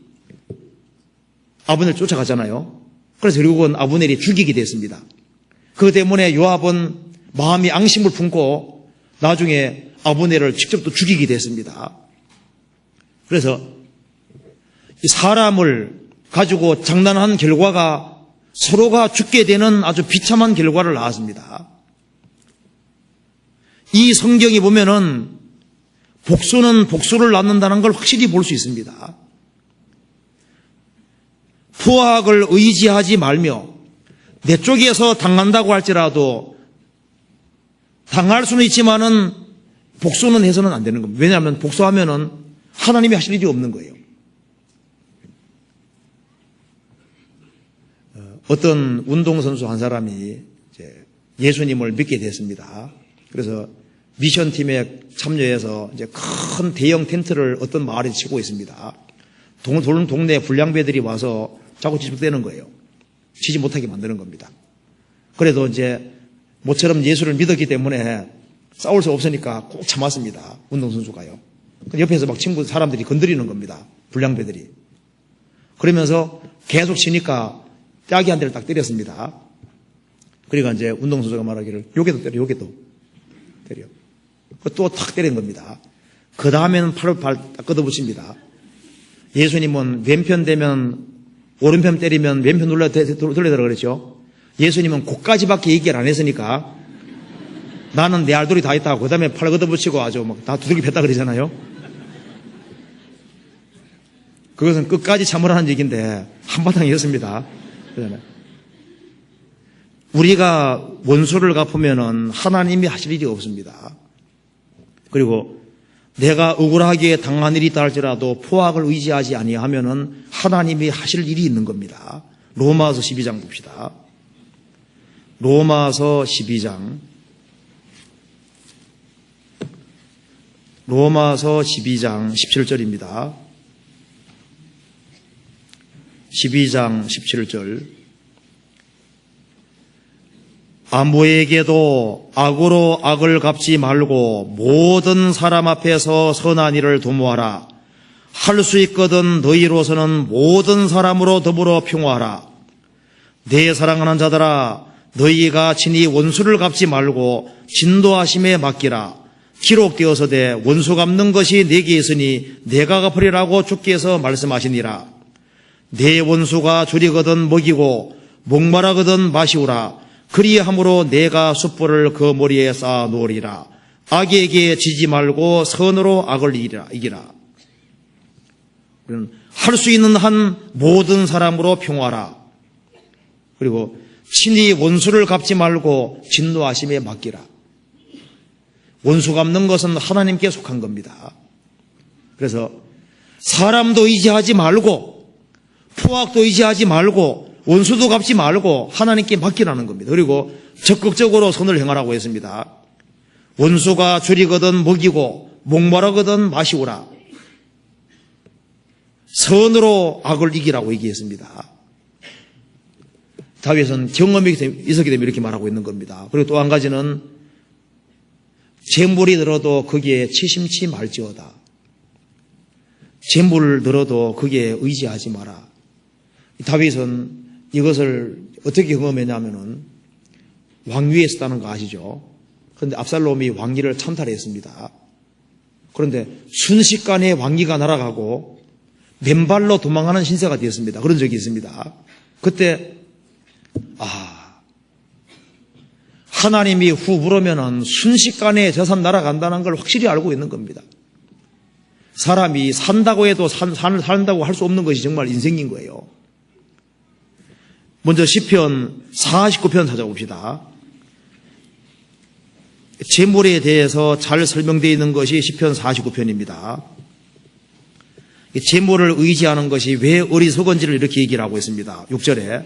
Speaker 1: 아브넬 쫓아가잖아요. 그래서 결국은 아브넬이 죽이게 됐습니다. 그 때문에 요압은 마음이 앙심을 품고 나중에 아브넬을 직접 또 죽이게 됐습니다. 그래서 이 사람을 가지고 장난한 결과가 서로가 죽게 되는 아주 비참한 결과를 낳았습니다. 이 성경에 보면은 복수는 복수를 낳는다는 걸 확실히 볼 수 있습니다. 포악을 의지하지 말며 내 쪽에서 당한다고 할지라도 당할 수는 있지만은 복수는 해서는 안 되는 겁니다. 왜냐하면 복수하면은 하나님이 하실 일이 없는 거예요. 어떤 운동선수 한 사람이 이제 예수님을 믿게 됐습니다. 그래서 미션팀에 참여해서 이제 큰 대형 텐트를 어떤 마을에 치고 있습니다. 동네 불량배들이 와서 자꾸 지적대는 거예요. 치지 못하게 만드는 겁니다. 그래도 이제 모처럼 예수를 믿었기 때문에 싸울 수 없으니까 꼭 참았습니다. 운동선수가요. 옆에서 막 친구 사람들이 건드리는 겁니다. 불량배들이. 그러면서 계속 치니까 짝이 한 대를 딱 때렸습니다. 그러니까 이제 운동선수가 말하기를 요게도 때려, 요게도 때려. 또 탁 때린 겁니다. 그 다음에는 팔을 딱 걷어붙입니다. 예수님은 왼편 되면 오른편 때리면 왼편 돌려달라 그랬죠. 예수님은 그까지밖에 얘기를 안 했으니까 나는 내 알돌이 다 있다고 그 다음에 팔 걷어붙이고 아주 막 다 두들기 팼다 그러잖아요. 그것은 끝까지 참으라는 얘기인데 한바탕이었습니다. 우리가 원수를 갚으면은 하나님이 하실 일이 없습니다. 그리고 내가 억울하게 당한 일이 있다 할지라도 포악을 의지하지 아니하면은 하나님이 하실 일이 있는 겁니다. 로마서 12장 봅시다. 로마서 12장 17절입니다. 12장 17절. 아무에게도 악으로 악을 갚지 말고 모든 사람 앞에서 선한 일을 도모하라. 할 수 있거든 너희로서는 모든 사람으로 더불어 평화하라. 내 사랑하는 자들아, 너희가 친히 원수를 갚지 말고 진도하심에 맡기라. 기록되어서되 원수 갚는 것이 내게 있으니 내가 갚으리라고 주께서 말씀하시니라. 내 원수가 줄이거든 먹이고 목마르거든 마시우라. 그리함으로 내가 숯불을 그 머리에 쌓아 놓으리라. 악에게 지지 말고 선으로 악을 이기라. 할 수 있는 한 모든 사람으로 평화라. 그리고 친히 원수를 갚지 말고 진노하심에 맡기라. 원수 갚는 것은 하나님께 속한 겁니다. 그래서 사람도 의지하지 말고 포악도 의지하지 말고 원수도 갚지 말고 하나님께 맡기라는 겁니다. 그리고 적극적으로 선을 행하라고 했습니다. 원수가 줄이거든 먹이고 목마르거든 마시우라. 선으로 악을 이기라고 얘기했습니다. 다윗은 경험이 있었기 때문에 이렇게 말하고 있는 겁니다. 그리고 또 한 가지는 재물이 들어도 거기에 치심치 말지어다. 재물을 들어도 거기에 의지하지 마라. 다윗은 이것을 어떻게 경험했냐면은 왕위에 있었다는 거 아시죠? 그런데 압살롬이 왕위를 찬탈했습니다. 그런데 순식간에 왕위가 날아가고 맨발로 도망가는 신세가 되었습니다. 그런 적이 있습니다. 그때 하나님이 후 부르면은 순식간에 재산 날아간다는 걸 확실히 알고 있는 겁니다. 사람이 산다고 해도 산다고 할 수 없는 것이 정말 인생인 거예요. 먼저 시편 49편 찾아봅시다. 재물에 대해서 잘 설명되어 있는 것이 시편 49편입니다. 재물을 의지하는 것이 왜 어리석은지를 이렇게 얘기를 하고 있습니다. 6절에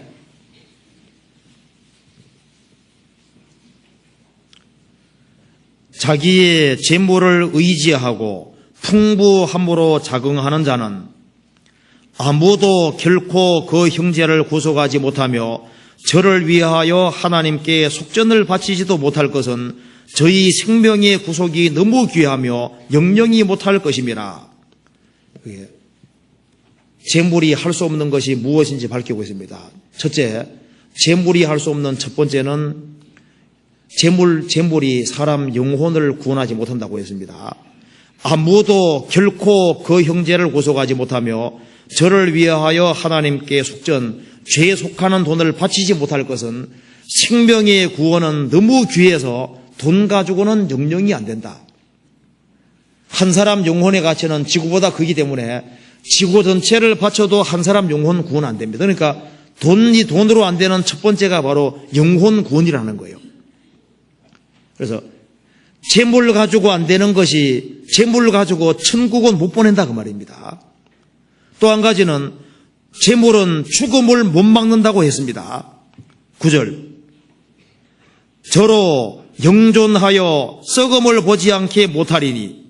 Speaker 1: 자기의 재물을 의지하고 풍부함으로 자긍하는 자는 아무도 결코 그 형제를 구속하지 못하며 저를 위하여 하나님께 속전을 바치지도 못할 것은 저희 생명의 구속이 너무 귀하며 영영이 못할 것임이라. 재물이 할 수 없는 것이 무엇인지 밝히고 있습니다. 첫째, 재물이 할 수 없는 첫 번째는 재물이 사람 영혼을 구원하지 못한다고 했습니다. 아무도 결코 그 형제를 구속하지 못하며 저를 위하여 하나님께 속전 죄에 속하는 돈을 바치지 못할 것은 생명의 구원은 너무 귀해서 돈 가지고는 영영이 안 된다. 한 사람 영혼의 가치는 지구보다 크기 때문에 지구 전체를 바쳐도 한 사람 영혼 구원 안 됩니다. 그러니까 돈으로 안 되는 첫 번째가 바로 영혼 구원이라는 거예요. 그래서 재물 가지고 안 되는 것이 재물 가지고 천국은 못 보낸다 그 말입니다. 또 한 가지는 재물은 죽음을 못 막는다고 했습니다. 9절 저로 영존하여 썩음을 보지 않게 못하리니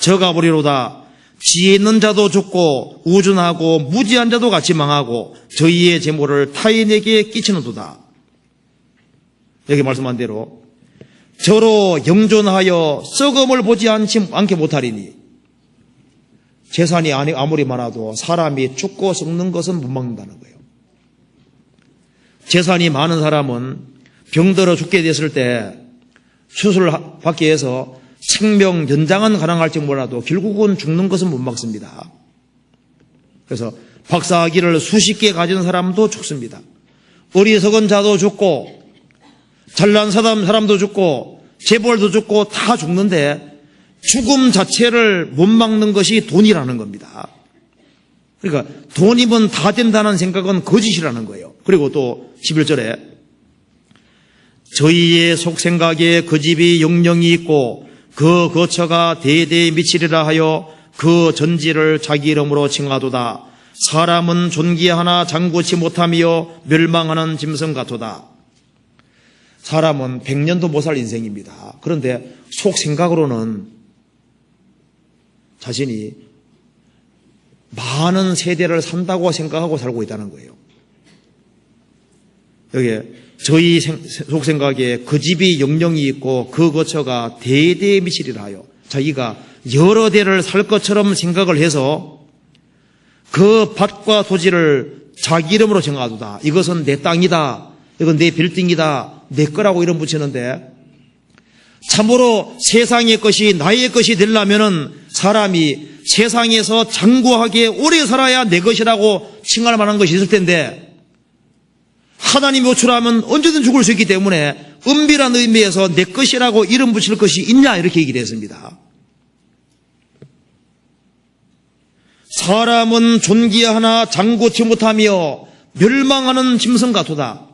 Speaker 1: 저가 보리로다. 지혜 있는 자도 죽고 우준하고 무지한 자도 같이 망하고 저희의 재물을 타인에게 끼치는도다. 여기 말씀한 대로 저로 영존하여 썩음을 보지 않게 못하리니 재산이 아무리 많아도 사람이 죽고 썩는 것은 못 막는다는 거예요. 재산이 많은 사람은 병들어 죽게 됐을 때 수술을 받기 위해서 생명 연장은 가능할지 몰라도 결국은 죽는 것은 못 막습니다. 그래서 박사학위를 수십 개 가진 사람도 죽습니다. 어리석은 자도 죽고 잘난 사람도 죽고 재벌도 죽고 다 죽는데 죽음 자체를 못 막는 것이 돈이라는 겁니다. 그러니까 돈이면 다 된다는 생각은 거짓이라는 거예요. 그리고 또 11절에 저희의 속생각에 그 집이 영영이 있고 그 거처가 대대에 미치리라 하여 그 전지를 자기 이름으로 칭하도다. 사람은 존귀하나 장구치 못하며 멸망하는 짐승 같도다. 사람은 100년도 못 살 인생입니다. 그런데 속생각으로는 자신이 많은 세대를 산다고 생각하고 살고 있다는 거예요. 여기에 저희 속생각에 그 집이 영영이 있고 그 거처가 대대에 미치리라 하여 자기가 여러 대를 살 것처럼 생각을 해서 그 밭과 토지를 자기 이름으로 정하도다. 이것은 내 땅이다. 이건 내 빌딩이다. 내 거라고 이름 붙이는데 참으로 세상의 것이 나의 것이 되려면은 사람이 세상에서 장구하게 오래 살아야 내 것이라고 칭할 만한 것이 있을 텐데 하나님이 호출하면 언제든 죽을 수 있기 때문에 은밀한 의미에서 내 것이라고 이름 붙일 것이 있냐 이렇게 얘기를 했습니다. 사람은 존귀하나 장구치 못하며 멸망하는 짐승 같도다.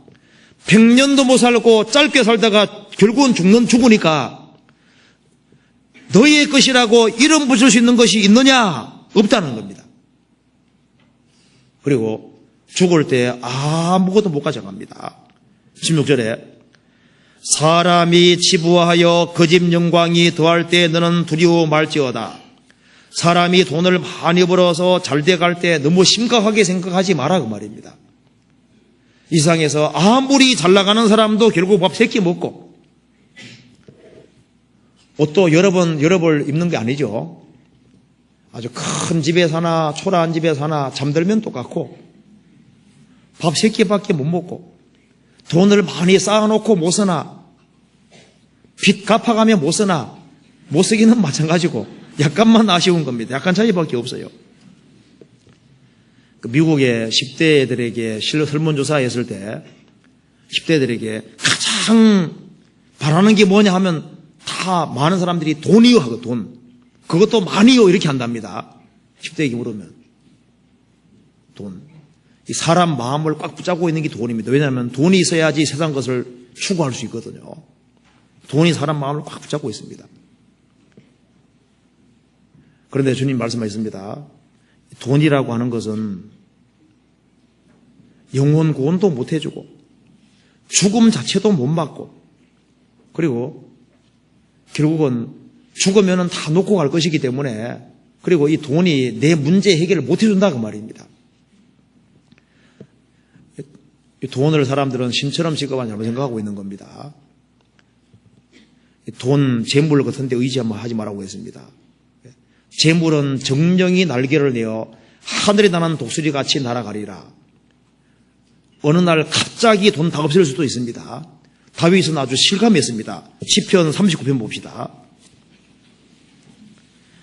Speaker 1: 100년도 못 살고 짧게 살다가 결국은 죽으니까 너의 것이라고 이름 붙일 수 있는 것이 있느냐? 없다는 겁니다. 그리고 죽을 때 아무것도 못 가져갑니다. 16절에 사람이 지부하여 그 집 영광이 더할 때 너는 두려워 말지어다. 사람이 돈을 많이 벌어서 잘 돼갈 때 너무 심각하게 생각하지 마라 그 말입니다. 이 세상에서 아무리 잘 나가는 사람도 결국 밥 3끼 먹고 옷도 여러 벌 입는 게 아니죠. 아주 큰 집에 사나 초라한 집에 사나 잠들면 똑같고 밥 3끼밖에 못 먹고 돈을 많이 쌓아놓고 못 쓰나 빚 갚아가면 못 쓰나 못 쓰기는 마찬가지고 약간만 아쉬운 겁니다. 약간 차이밖에 없어요. 미국의 10대 애들에게 설문조사했을 때 10대 애들에게 가장 바라는 게 뭐냐 하면 다 많은 사람들이 돈이요 하고 돈. 그것도 많이요 이렇게 한답니다. 10대에게 물으면. 돈. 이 사람 마음을 꽉 붙잡고 있는 게 돈입니다. 왜냐하면 돈이 있어야지 세상 것을 추구할 수 있거든요. 돈이 사람 마음을 꽉 붙잡고 있습니다. 그런데 주님 말씀하셨습니다. 돈이라고 하는 것은 영혼 구원도 못 해주고 죽음 자체도 못 막고 그리고 결국은 죽으면 다 놓고 갈 것이기 때문에 그리고 이 돈이 내 문제 해결을 못 해준다 그 말입니다. 이 돈을 사람들은 신처럼 지급하냐고 생각하고 있는 겁니다. 돈, 재물 같은 데 의지하지 말라고 했습니다. 재물은 정령이 날개를 내어 하늘에 나는 독수리같이 날아가리라. 어느 날 갑자기 돈 다 없을 수도 있습니다. 다윗은 아주 실감했습니다. 시편 39편 봅시다.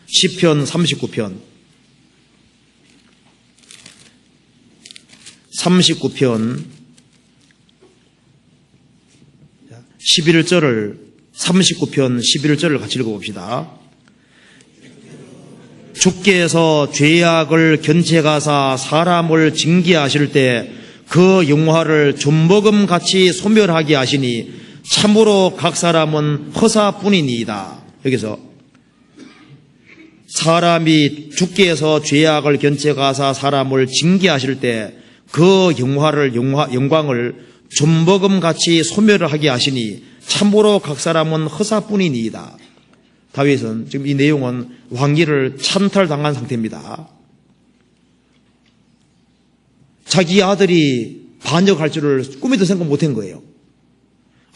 Speaker 1: 시편 39편 11절을 39편 11절을 같이 읽어봅시다. 주께서 죄악을 견책하사 사람을 징계하실 때 그 영화를 존버금같이 소멸하게 하시니 참으로 각 사람은 허사뿐이니이다. 여기서 사람이 주께서 죄악을 견책하사 사람을 징계하실 때 그 영광을 존버금같이 소멸하게 하시니 참으로 각 사람은 허사뿐이니이다. 다윗은 지금 이 내용은 왕위를 찬탈당한 상태입니다. 자기 아들이 반역할 줄을 꿈에도 생각 못한 거예요.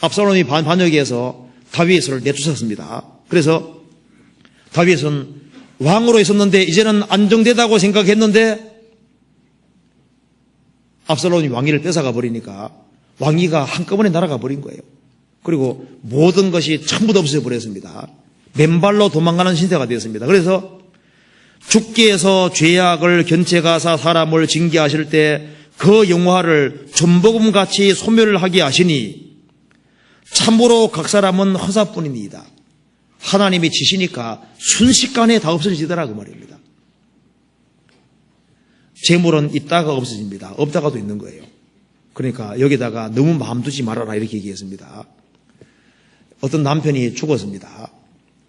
Speaker 1: 압살롬이 반역해서 다윗을 내쫓았습니다. 그래서 다윗은 왕으로 있었는데 이제는 안정되다고 생각했는데 압살롬이 왕위를 뺏어가 버리니까 왕위가 한꺼번에 날아가 버린 거예요. 그리고 모든 것이 전부 다 없어져 버렸습니다. 맨발로 도망가는 신세가 되었습니다. 그래서 주께서 죄악을 견책하사 사람을 징계하실 때 그 영화를 존버금같이 소멸하게 하시니 참으로 각 사람은 허사뿐이니이다. 하나님이 지시니까 순식간에 다 없어지더라 그 말입니다. 재물은 있다가 없어집니다. 없다가도 있는 거예요. 그러니까 여기다가 너무 마음 두지 말아라 이렇게 얘기했습니다. 어떤 남편이 죽었습니다.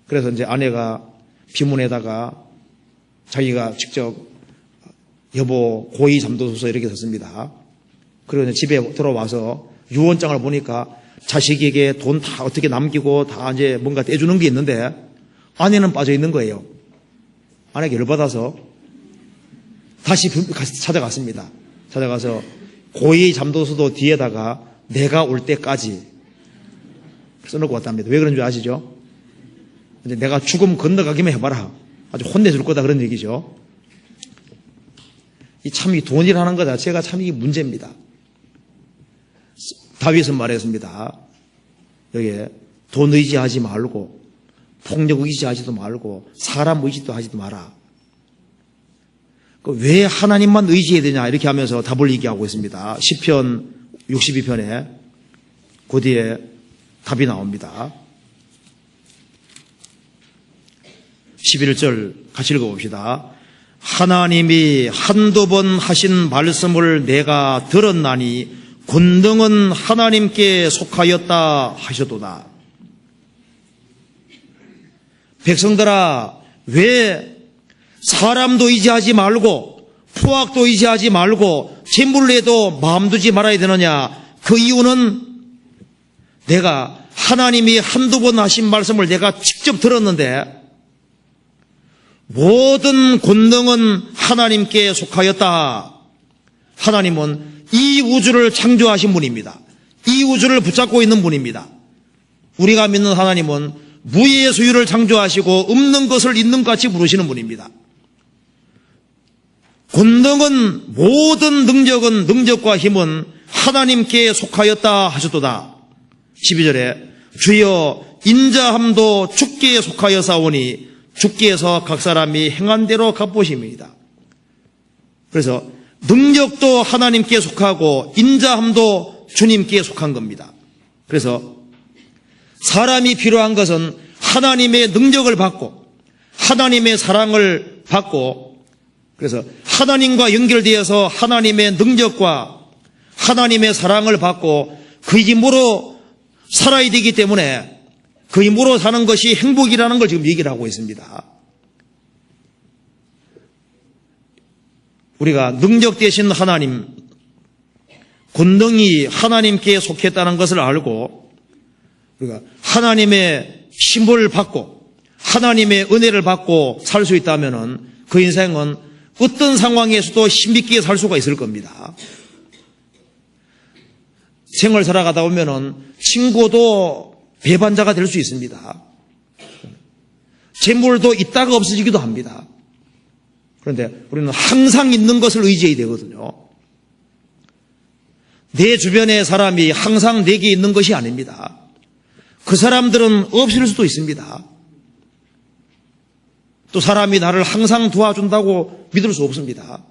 Speaker 1: 그래서 이제 아내가 비문에다가 자기가 직접 여보 고이 잠도소서 이렇게 썼습니다. 그리고 집에 들어와서 유언장을 보니까 자식에게 돈 다 어떻게 남기고 다 이제 뭔가 떼주는 게 있는데 아내는 빠져 있는 거예요. 아내가 열받아서 다시 찾아갔습니다. 찾아가서 고이 잠도서도 뒤에다가 내가 올 때까지 써놓고 왔답니다. 왜 그런 줄 아시죠? 이제 내가 죽음 건너가기만 해봐라. 아주 혼내줄 거다 그런 얘기죠. 이 돈이라는 것 자체가 참 이게 문제입니다. 다윗은 말했습니다. 여기에 돈 의지하지 말고 폭력 의지하지도 말고 사람 의지도 하지도 마라. 왜 하나님만 의지해야 되냐 이렇게 하면서 답을 얘기하고 있습니다. 시편 62편에 그 뒤에 답이 나옵니다. 11절 같이 읽어봅시다. 하나님이 한두 번 하신 말씀을 내가 들었나니 권능은 하나님께 속하였다 하셔도다. 백성들아, 왜 사람도 의지하지 말고 포악도 의지하지 말고 재물에도 마음 두지 말아야 되느냐? 그 이유는 내가 하나님이 한두 번 하신 말씀을 내가 직접 들었는데 모든 권능은 하나님께 속하였다. 하나님은 이 우주를 창조하신 분입니다. 이 우주를 붙잡고 있는 분입니다. 우리가 믿는 하나님은 무의 소유를 창조하시고 없는 것을 있는 것 같이 부르시는 분입니다. 권능은 모든 능력은 능력과 힘은 하나님께 속하였다 하셨도다. 12절에 주여 인자함도 주께 속하여 사오니 주께서 각 사람이 행한 대로 갚으심이다. 그래서 능력도 하나님께 속하고 인자함도 주님께 속한 겁니다. 그래서 사람이 필요한 것은 하나님의 능력을 받고 하나님의 사랑을 받고 그래서 하나님과 연결되어서 하나님의 능력과 하나님의 사랑을 받고 그 힘으로 살아야 되기 때문에 그 힘으로 사는 것이 행복이라는 걸 지금 얘기를 하고 있습니다. 우리가 능력 되신 하나님, 권능이 하나님께 속했다는 것을 알고 우리가 하나님의 힘을 받고 하나님의 은혜를 받고 살 수 있다면 그 인생은 어떤 상황에서도 힘있게 살 수가 있을 겁니다. 생활 살아가다 보면은 친구도 배반자가 될 수 있습니다. 재물도 있다가 없어지기도 합니다. 그런데 우리는 항상 있는 것을 의지해야 되거든요. 내 주변의 사람이 항상 내게 있는 것이 아닙니다. 그 사람들은 없을 수도 있습니다. 또 사람이 나를 항상 도와준다고 믿을 수 없습니다.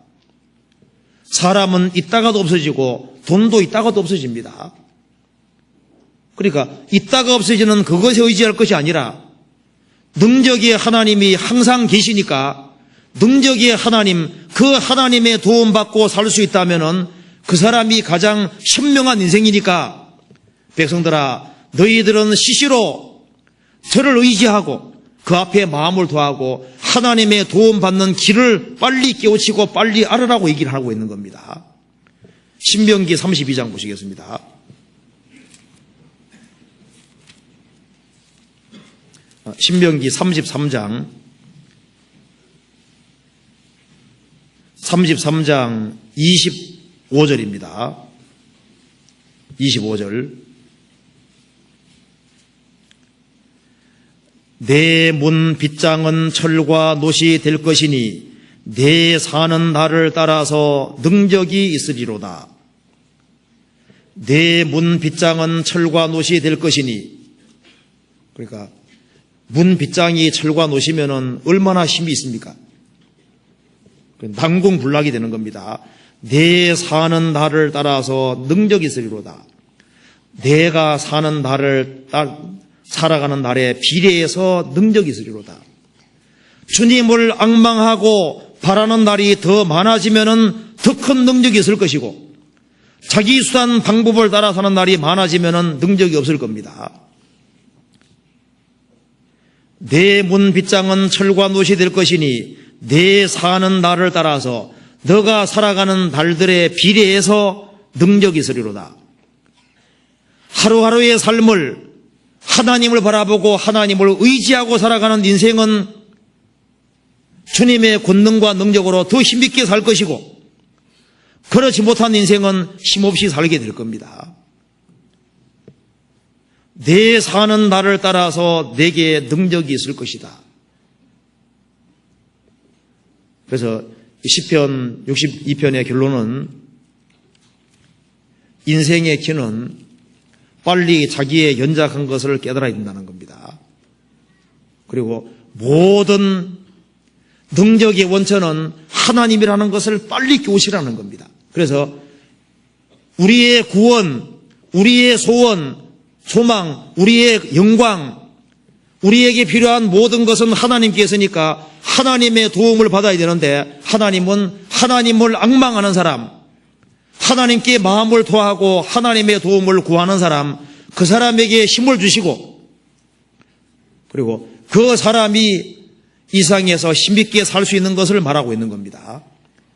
Speaker 1: 사람은 있다가도 없어지고 돈도 있다가도 없어집니다. 그러니까 있다가 없어지는 그것에 의지할 것이 아니라 능력의 하나님이 항상 계시니까 능력의 하나님, 그 하나님의 도움받고 살 수 있다면은 그 사람이 가장 현명한 인생이니까 백성들아, 너희들은 시시로 저를 의지하고 그 앞에 마음을 도하고 하나님의 도움받는 길을 빨리 깨우치고 빨리 알으라고 얘기를 하고 있는 겁니다. 신명기 32장 보시겠습니다. 신명기 33장 25절입니다. 25절. 내 문 빗장은 철과 놋이 될 것이니 내 사는 날을 따라서 능력이 있으리로다. 내 문 빗장은 철과 놋이 될 것이니, 그러니까 문 빗장이 철과 놋이면은 얼마나 힘이 있습니까? 난공불락이 되는 겁니다. 내 사는 날을 따라서 능력이 있으리로다. 내가 사는 날을 살아가는 날에 비례해서 능력이 있으리로다. 주님을 앙망하고 바라는 날이 더 많아지면은 더 큰 능력이 있을 것이고, 자기 수단 방법을 따라 사는 날이 많아지면은 능력이 없을 겁니다. 내 문 빗장은 철과 놋이 될 것이니 내 사는 날을 따라서 너가 살아가는 날들에 비례해서 능력이 있으리로다. 하루하루의 삶을 하나님을 바라보고 하나님을 의지하고 살아가는 인생은 주님의 권능과 능력으로 더 힘있게 살 것이고, 그렇지 못한 인생은 힘없이 살게 될 겁니다. 내 사는 날을 따라서 내게 능력이 있을 것이다. 그래서 시편 62편의 결론은 인생의 길은 빨리 자기의 연약한 것을 깨달아야 된다는 겁니다. 그리고 모든 능력의 원천은 하나님이라는 것을 빨리 깨우치라는 겁니다. 그래서 우리의 구원, 우리의 소원, 소망, 우리의 영광, 우리에게 필요한 모든 것은 하나님께서니까 하나님의 도움을 받아야 되는데, 하나님은 하나님을 앙망하는 사람, 하나님께 마음을 토하고 하나님의 도움을 구하는 사람, 그 사람에게 힘을 주시고, 그리고 그 사람이 이 세상에서 힘있게 살 수 있는 것을 말하고 있는 겁니다.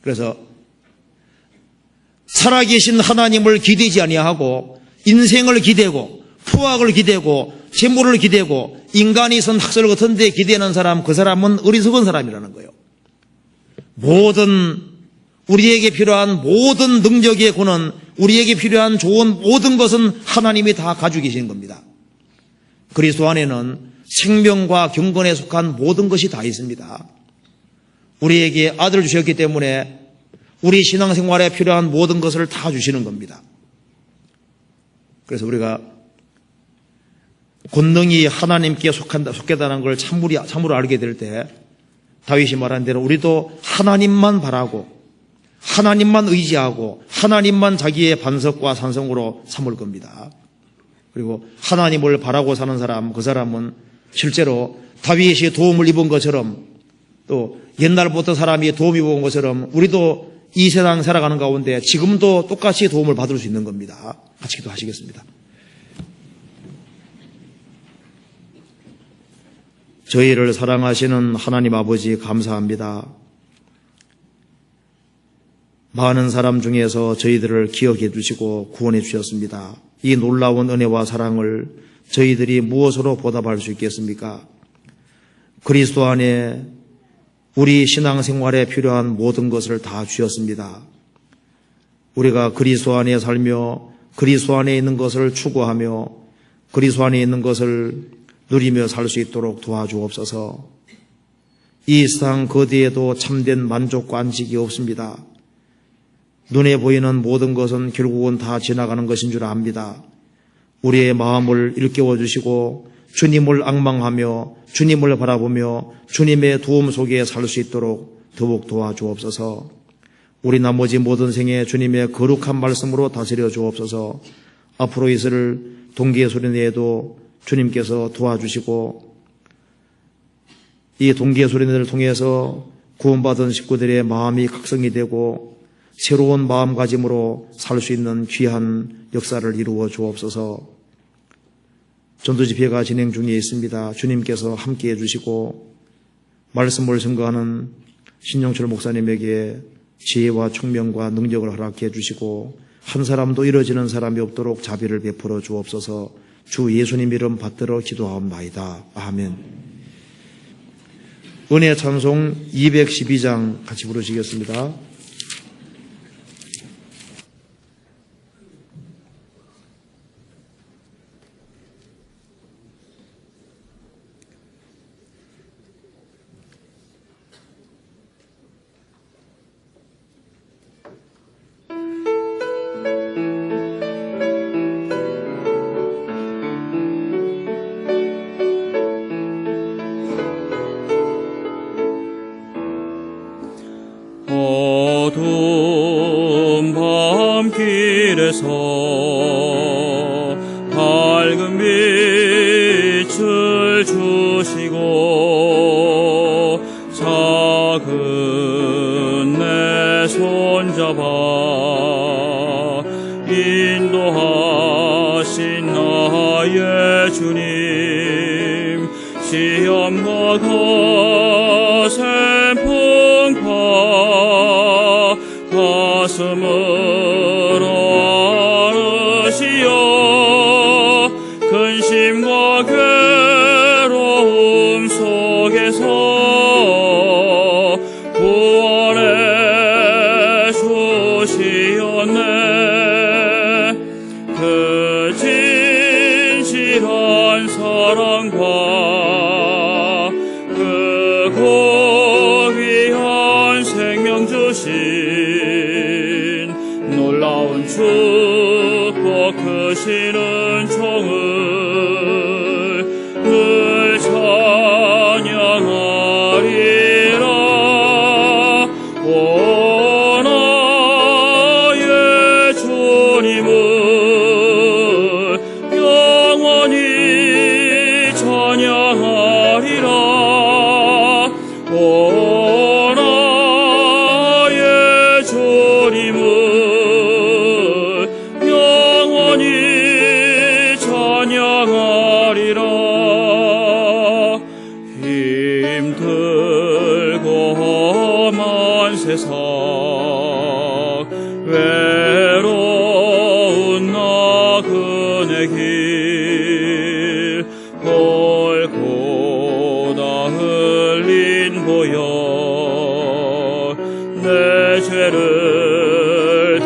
Speaker 1: 그래서 살아계신 하나님을 기대지 아니하고 인생을 기대고 포악을 기대고 재물을 기대고 인간이 쓴 학설 같은 데 기대는 사람, 그 사람은 어리석은 사람이라는 거예요. 우리에게 필요한 모든 능력의 구는, 우리에게 필요한 좋은 모든 것은 하나님이 다 가지고 계시는 겁니다. 그리스도 안에는 생명과 경건에 속한 모든 것이 다 있습니다. 우리에게 아들을 주셨기 때문에 우리 신앙생활에 필요한 모든 것을 다 주시는 겁니다. 그래서 우리가 권능이 하나님께 속하다는 걸 참으로 알게 될 때, 다윗이 말한 대로 우리도 하나님만 바라고 하나님만 의지하고 하나님만 자기의 반석과 산성으로 삼을 겁니다. 그리고 하나님을 바라고 사는 사람, 그 사람은 실제로 다윗이 도움을 입은 것처럼, 또 옛날부터 사람이 도움 입은 것처럼 우리도 이 세상 살아가는 가운데 지금도 똑같이 도움을 받을 수 있는 겁니다. 같이 기도하시겠습니다. 저희를 사랑하시는 하나님 아버지, 감사합니다. 많은 사람 중에서 저희들을 기억해 주시고 구원해 주셨습니다. 이 놀라운 은혜와 사랑을 저희들이 무엇으로 보답할 수 있겠습니까? 그리스도 안에 우리 신앙생활에 필요한 모든 것을 다 주셨습니다. 우리가 그리스도 안에 살며 그리스도 안에 있는 것을 추구하며 그리스도 안에 있는 것을 누리며 살 수 있도록 도와주옵소서. 이 세상 그 어디에도 참된 만족과 안식이 없습니다. 눈에 보이는 모든 것은 결국은 다 지나가는 것인 줄 압니다. 우리의 마음을 일깨워 주시고 주님을 앙망하며 주님을 바라보며 주님의 도움 속에 살 수 있도록 더욱 도와주옵소서. 우리 나머지 모든 생에 주님의 거룩한 말씀으로 다스려 주옵소서. 앞으로 있을 동기의 소리내에도 주님께서 도와주시고 이 동기의 소리내를 통해서 구원받은 식구들의 마음이 각성이 되고 새로운 마음가짐으로 살 수 있는 귀한 역사를 이루어 주옵소서. 전도집회가 진행 중에 있습니다. 주님께서 함께해 주시고 말씀을 증거하는 신영철 목사님에게 지혜와 총명과 능력을 허락해 주시고 한 사람도 이뤄지는 사람이 없도록 자비를 베풀어 주옵소서. 주 예수님 이름 받들어 기도하옵나이다. 아멘. 은혜 찬송 212장 같이 부르시겠습니다.
Speaker 2: 어두운 밤길에서 밝은 빛을 주시고 작은 내 손잡아 인도하신 나의 주님, 시험과 거센 풍파 가슴을 안으시어 근심과 괴로움 속에서 구원해 주시었네. 그 진실한 사랑과 그 고귀한 생명 주신 놀라운 축복 크신 은총을 늘 찬양하리라. 오 나의 주님을 영원히 찬양하리라. 오 나의 주님을 영원히 찬양하리라. 힘들고 험한 세상 외로운 나그네 길 골고다 흘린 보혈 내 죄를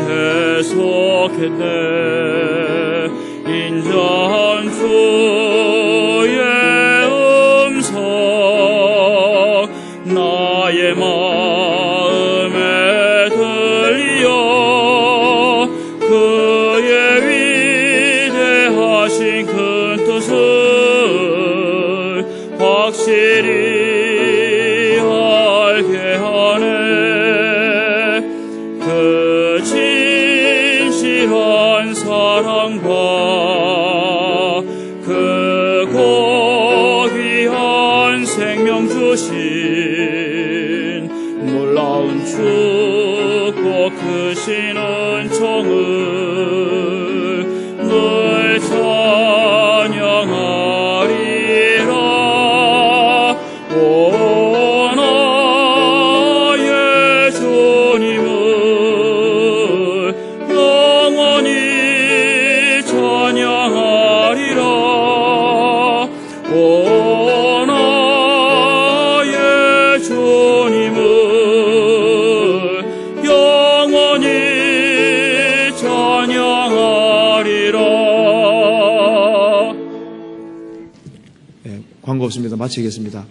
Speaker 2: 대속했네. 인자한 주의 음성 나의 마음에 들려 그의 위대하신 큰 뜻을 확실히 알게 하네. 그 진실한 사랑과 그 고귀한 생명 주신 놀라운 축복 크신 은총을 늘 찬양하리라. 오 나의 주님을 영원히 찬양하리라. 오 나의 주님을 영원히 찬양하리라.
Speaker 1: 광고 없습니다. 마치겠습니다.